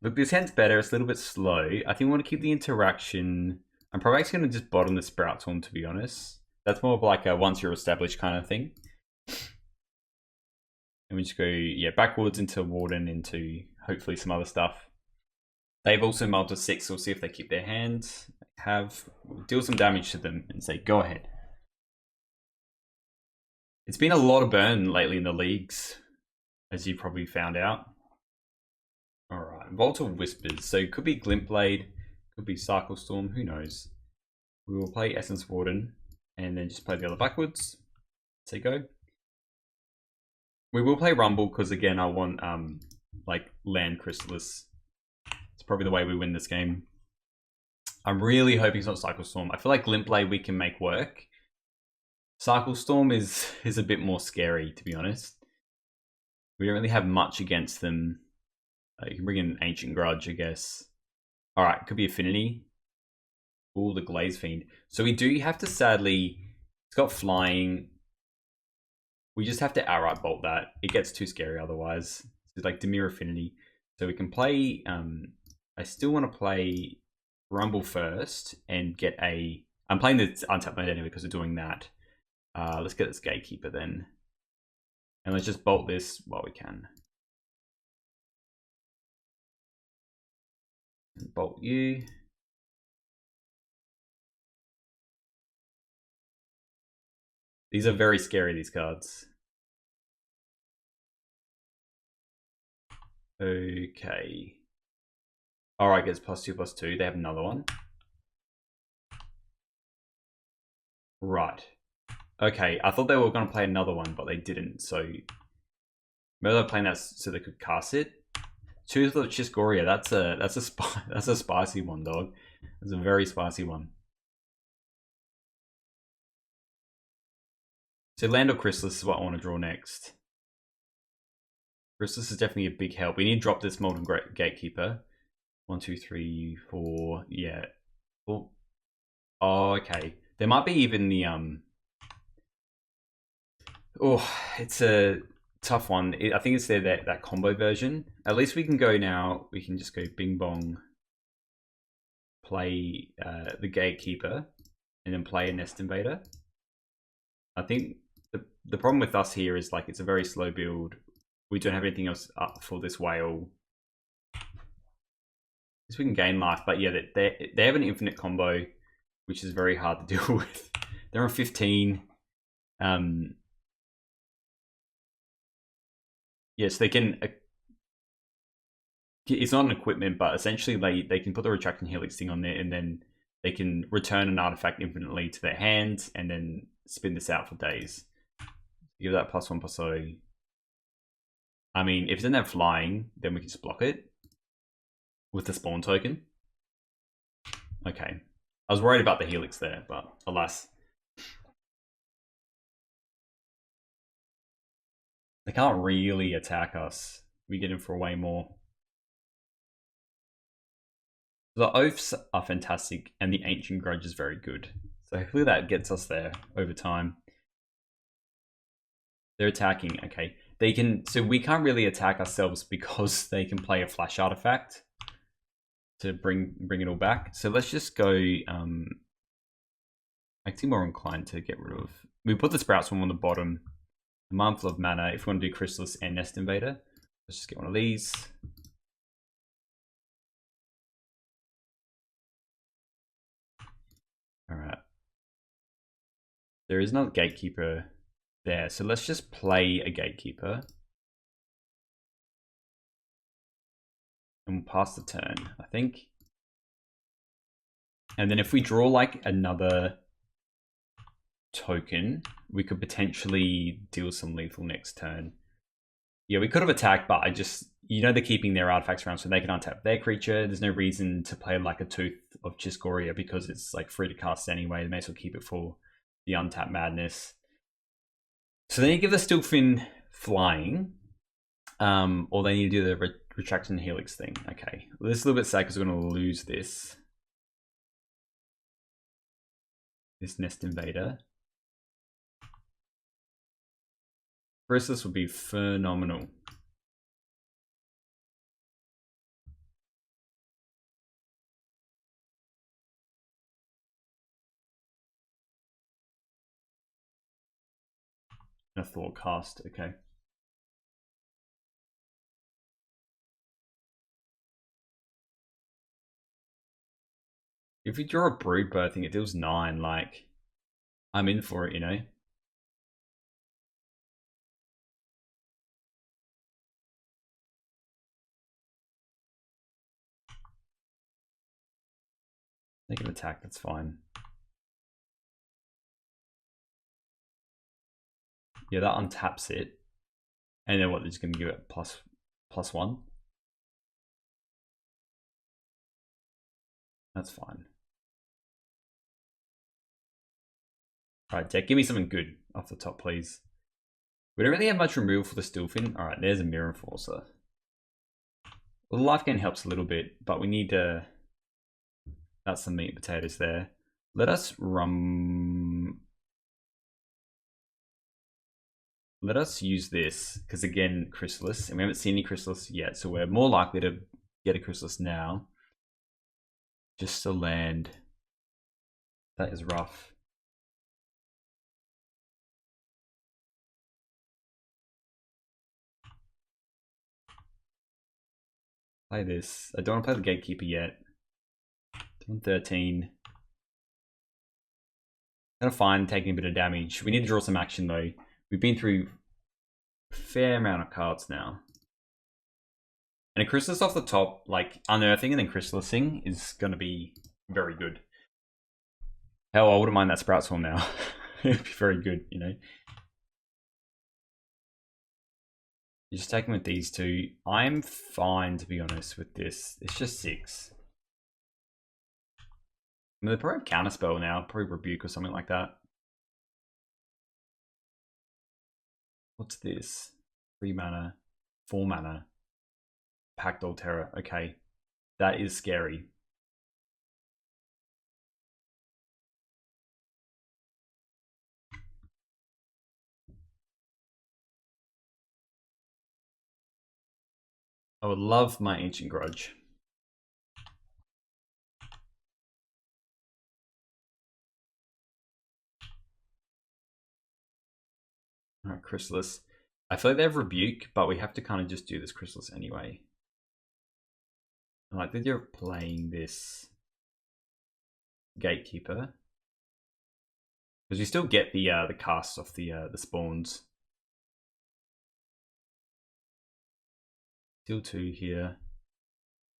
Look, this hand's better. It's a little bit slow. I think we want to keep the interaction. I'm probably actually going to just bottom the Sprout Taunt, to be honest. That's more of like a once you're established kind of thing. And we just go, yeah, backwards into Warden, into hopefully some other stuff. They've also mulled to 6, so we'll see if they keep their hands. We'll deal some damage to them and say, go ahead. It's been a lot of burn lately in the leagues, as you probably found out. Alright, Vault of Whispers. So it could be Glintblade, could be Cycle Storm, who knows. We will play Essence Warden, and then just play the other backwards. Say go. We will play Rumble, because again, I want like land Chrysalis. It's probably the way we win this game. I'm really hoping it's not Cycle Storm. I feel like Glintblade we can make work. Cycle Storm is a bit more scary, to be honest. We don't really have much against them. You can bring in Ancient Grudge, I guess. Alright, could be Affinity. Ooh, the Glaze Fiend. So we do have to sadly... It's got flying. We just have to outright bolt that. It gets too scary otherwise. It's like Dimir Affinity. So we can play... I still want to play Rumble first and get a... I'm playing the untapped mode anyway because we're doing that. Let's get this Gatekeeper then. And let's just bolt this while we can. Bolt you. These are very scary, these cards. Okay. Alright, gets +2/+2. They have another one. Right. Okay, I thought they were going to play another one, but they didn't. So maybe they're playing that so they could cast it. Choose the Chiscoria. That's a spicy one, dog. That's a very spicy one. So Land or Chrysalis is what I want to draw next. Chrysalis is definitely a big help. We need to drop this Molten Gatekeeper. 1, 2, 3, 4. Yeah. Oh, okay. There might be even the Oh, it's a tough one. I think it's that combo version. At least we can go now. We can just go Bing Bong, play the Gatekeeper, and then play a Nest Invader. I think the problem with us here is like it's a very slow build. We don't have anything else up for this whale. Because we can gain life, but yeah, they have an infinite combo, which is very hard to deal with. They're on 15. Yes, they can. It's not an equipment, but essentially they can put the Retraction Helix thing on there, and then they can return an artifact infinitely to their hand, and then spin this out for days. Give that +1/+0. I mean, if it doesn't have flying, then we can just block it with the spawn token. Okay, I was worried about the Helix there, but alas. They can't really attack us. We get in for way more. The Oaths are fantastic, and the Ancient Grudge is very good. So hopefully that gets us there over time. They're attacking, okay. They can, so we can't really attack ourselves because they can play a flash artifact to bring it all back. So let's just go, actually more inclined to get rid of, we put the Sprouts one on the bottom. A Mindful of Mana, if we want to do Chrysalis and Nest Invader. Let's just get one of these. Alright. There is no Gatekeeper there, so let's just play a Gatekeeper. And we'll pass the turn, I think. And then if we draw like another token, we could potentially deal some lethal next turn. Yeah, we could have attacked, but I just, you know, they're keeping their artifacts around so they can untap their creature. There's no reason to play like a Tooth of Chiscoria because it's like free to cast anyway. They may as well keep it for the untap madness. So they need to give the Stiltfin flying, or they need to do the retraction helix thing. Okay, well, this is a little bit sad because we're going to lose this nest invader. Chrysalis would be phenomenal. A thought cast, okay. If you draw a brood birthing, it deals 9. Like, I'm in for it, you know. They can attack, that's fine. Yeah, that untaps it. And then what, they're just going to give it +1? That's fine. Alright, deck, give me something good off the top, please. We don't really have much removal for the Stiltfin. Alright, there's a Mirror Enforcer. Well, the life gain helps a little bit, but we need to... That's some meat and potatoes there. Let us use this, because again, Chrysalis, and we haven't seen any Chrysalis yet, so we're more likely to get a Chrysalis now. Just a land. That is rough. Play this. I don't want to play the Gatekeeper yet. 13. Kind of fine taking a bit of damage. We need to draw some action though. We've been through a fair amount of cards now. And a Chrysalis off the top, like Unearthing and then Chrysalising, is going to be very good. Hell, I wouldn't mind that Sprout Swarm now. It'd be very good, you know. You just take them with these two. I'm fine, to be honest, with this. It's just 6. I mean, they're probably Counterspell now. Probably Rebuke or something like that. What's this? 3 mana, 4 mana. Pact Altera. Okay. That is scary. I would love my Ancient Grudge. Alright, Chrysalis. I feel like they have Rebuke, but we have to kind of just do this Chrysalis anyway. I like that you're playing this Gatekeeper. Because you still get the casts off the spawns. Deal 2 here.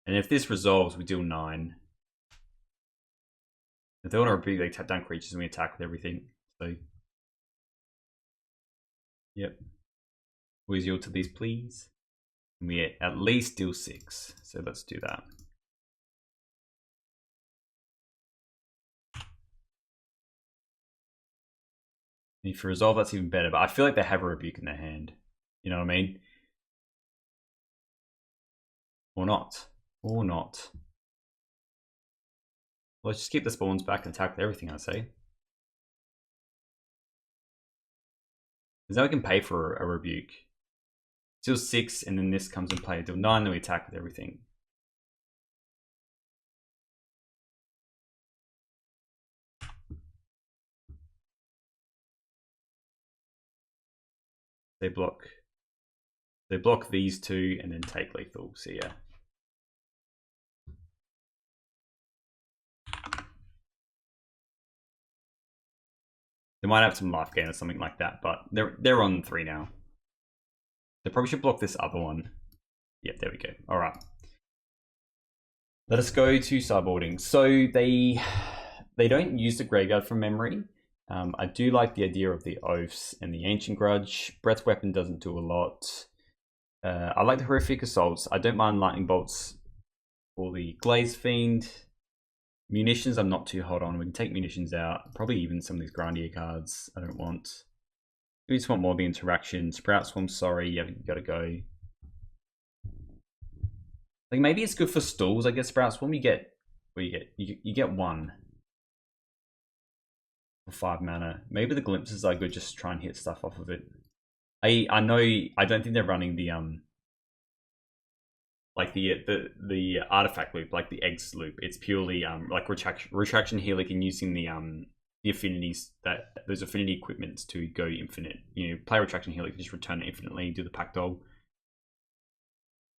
And if this resolves, we deal 9. If they want to rebuke, they tap down creatures and we attack with everything. So, yep. Where's your to these, please? And we at least deal 6. So let's do that. And if you resolve, that's even better. But I feel like they have a rebuke in their hand. You know what I mean? Or not. Or not. Let's just keep the spawns back and attack with everything, I say. Because now we can pay for a rebuke. Deal 6, and then this comes in play. Deal 9, then we attack with everything. They block these 2 and then take lethal. So yeah. They might have some life gain or something like that, but they're on 3 now. They probably should block this other one. Yep, there we go. All right. Let us go to sideboarding. So they don't use the graveyard from memory. I do like the idea of the Oaths and the Ancient Grudge. Breath Weapon doesn't do a lot. I like the Horrific Assaults. I don't mind Lightning Bolts for the Glaze Fiend. Munitions, I'm not too hot on. We can take Munitions out. Probably even some of these Grandier cards I don't want. We just want more of the interaction. Sprout Swarm, sorry, you gotta go. Like maybe it's good for stalls. I guess Sprout Swarm, you get you get 1 for 5 mana. Maybe the glimpses are good. Just try and hit stuff off of it. I know I don't think they're running the like the artifact loop, like the eggs loop. It's purely like retraction healing and using the affinities, that those affinity equipments to go infinite. You know, play retraction healing, just return it infinitely, do the pack doll.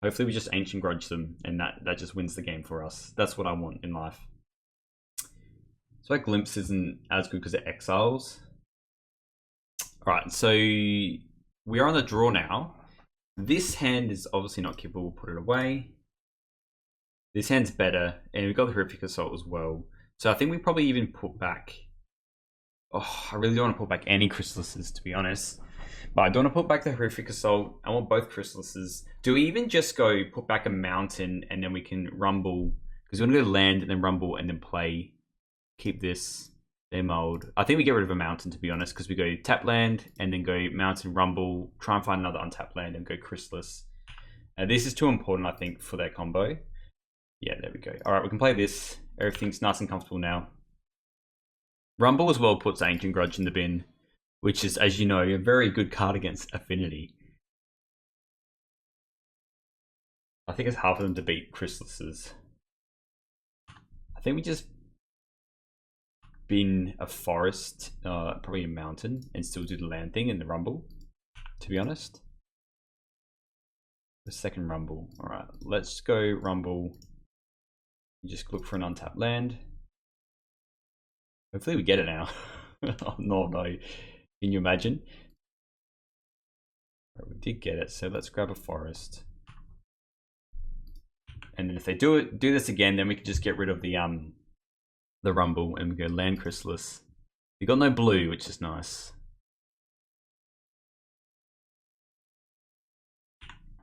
Hopefully we just ancient grudge them and that just wins the game for us. That's what I want in life. So that glimpse isn't as good because it exiles. Alright, so we are on the draw now. This hand is obviously not keepable, we'll put it away. This hand's better, and we've got the Horrific Assault as well. So I think we probably even put back... Oh, I really don't want to put back any Chrysalises, to be honest. But I don't want to put back the Horrific Assault. I want both Chrysalises. Do we even just go put back a Mountain, and then we can Rumble? Because we want to go land, and then Rumble, and then play. Keep this... their mold. I think we get rid of a Mountain, to be honest, because we go tap land and then go Mountain, Rumble, try and find another untapped land and go Chrysalis. This is too important, I think, for their combo. Yeah, there we go. All right, we can play this. Everything's nice and comfortable now. Rumble as well puts Ancient Grudge in the bin, which is, as you know, a very good card against Affinity. I think it's half of them to beat Chrysalises. I think we just bin a forest, probably a mountain, and still do the land thing in the Rumble, to be honest. The second Rumble. Alright, let's go Rumble. Just look for an untapped land. Hopefully we get it now. Oh, no. Can you imagine? Right, we did get it, so let's grab a forest. And then if they do this again, then we can just get rid of the Rumble and we go land Chrysalis. We got no blue, which is nice.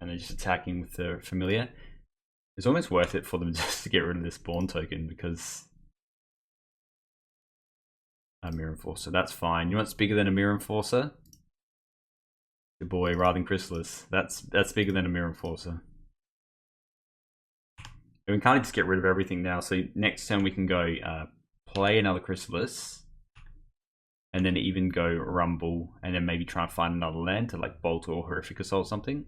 And they're just attacking with the familiar. It's almost worth it for them just to get rid of this spawn token because a Mirror Enforcer, that's fine. You know what's bigger than a Mirror Enforcer? Good boy, rather than Chrysalis. That's bigger than a Mirror Enforcer. And we can't just get rid of everything now. So next turn we can go play another Chrysalis, and then even go Rumble, and then maybe try and find another land to like Bolt or Horrific Assault something.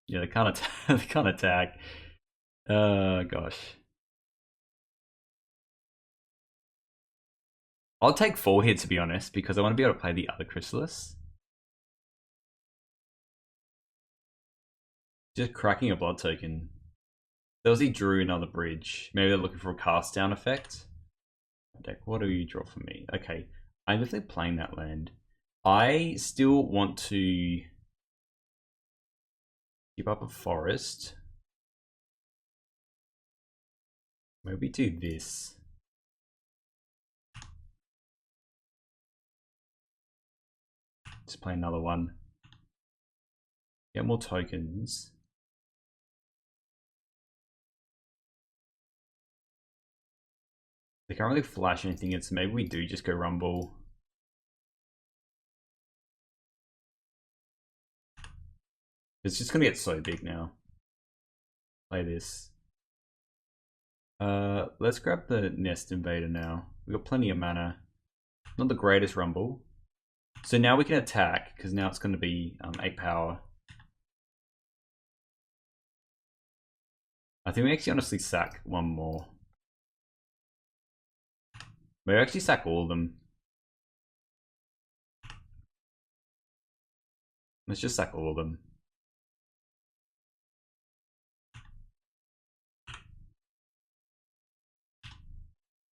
Yeah, they can't attack. They can't attack. Gosh. I'll take 4 here, to be honest, because I want to be able to play the other Chrysalis. Just cracking a blood token. There was he drew another bridge. Maybe they're looking for a cast down effect. Deck, what do you draw for me? Okay, I'm definitely playing that land. I still want to keep up a forest. Maybe do this. Just play another one. Get more tokens. They can't really flash anything, so maybe we do just go Rumble. It's just gonna get so big now. Play this. Let's grab the Nest Invader now. We've got plenty of mana. Not the greatest Rumble. So now we can attack, because now it's going to be 8 power. I think we actually honestly sack one more. We actually sack all of them. Let's just sack all of them.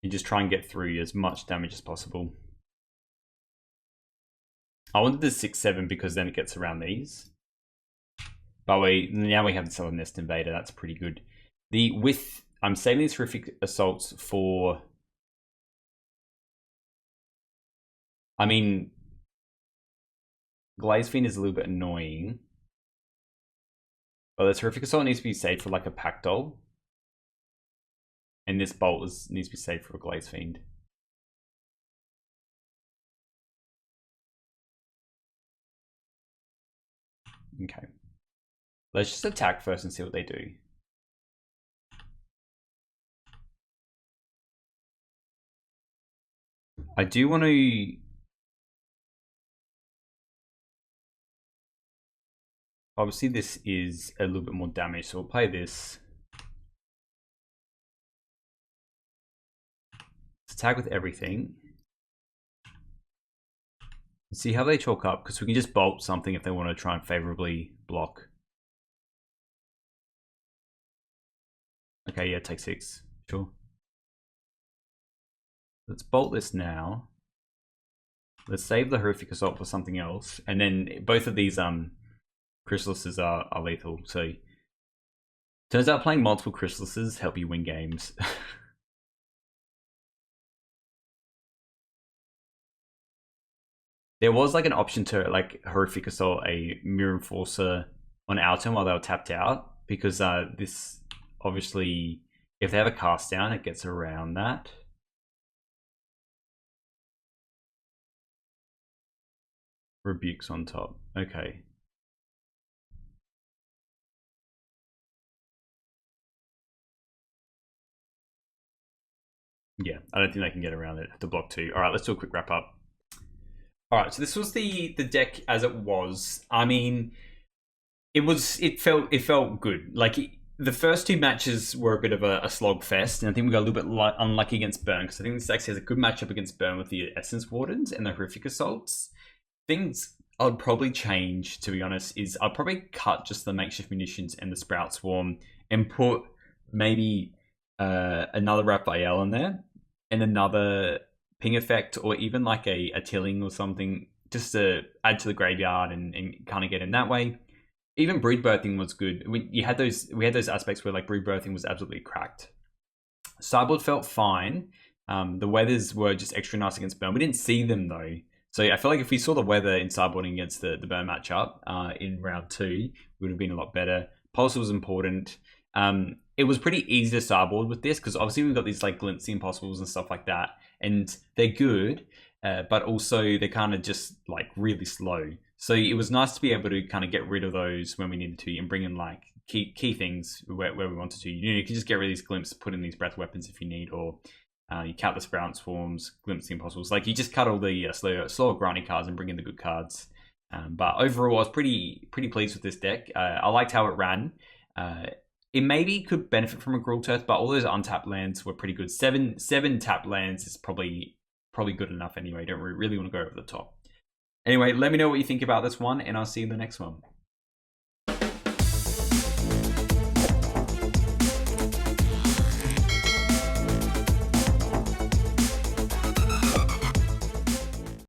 You just try and get through as much damage as possible. I wanted the 6/7 because then it gets around these. But now we have this other Nest Invader. That's pretty good. I'm saving these Horrific Assaults for... I mean, Glaze Fiend is a little bit annoying. Well, this Horrific Assault needs to be saved for like a Pack Doll. And this Bolt needs to be saved for a Glaze Fiend. Okay. Let's just attack first and see what they do. I do want to... Obviously, this is a little bit more damage, so we'll play this. Let's attack with everything. See how they chalk up, because we can just bolt something if they want to try and favorably block. Okay, yeah, take 6. Sure. Let's bolt this now. Let's save the Horrific Assault for something else. And then both of these Chrysalises are lethal. So turns out playing multiple Chrysalises help you win games. There was like an option to like Horrific Assault a Mirror Enforcer on our turn while they were tapped out, because this obviously, if they have a cast down, it gets around that. Rebukes on top. Okay. Yeah, I don't think they can get around it. Have to block 2. All right, let's do a quick wrap up. All right, so this was the deck as it was. I mean, it felt good. Like the first 2 matches were a bit of a slog fest, and I think we got a little bit unlucky against Burn, because I think this actually has a good matchup against Burn with the Essence Wardens and the Horrific Assaults. Things I'd probably change, to be honest, is I'd probably cut just the Makeshift Munitions and the Sprout Swarm and put maybe another Raphael in there and another Ping Effect, or even like a Tilling or something, just to add to the graveyard and kind of get in that way. Even Brood Birthing was good. We had those aspects where like Brood Birthing was absolutely cracked. Sideboard felt fine. The weathers were just extra nice against Burn. We didn't see them though. So I feel like if we saw the weather in sideboarding against the Burn matchup in round 2, it would have been a lot better. Pulse was important. It was pretty easy to sideboard with this, because obviously we've got these like Glintsy Impossibles and stuff like that, and they're good, but also they're kind of just like really slow. So it was nice to be able to kind of get rid of those when we needed to and bring in like key things where we wanted to. You can just get rid of these Glimps, put in these Breath Weapons if you need, or you count the Sprout Swarms, Glimpse the Impossibles. Like you just cut all the slower grindy cards and bring in the good cards. But overall, I was pretty pleased with this deck. I liked how it ran. It maybe could benefit from a Gruul Turf, but all those untapped lands were pretty good. Seven tapped lands is probably good enough anyway. Don't really want to go over the top. Anyway, let me know what you think about this one, and I'll see you in the next one.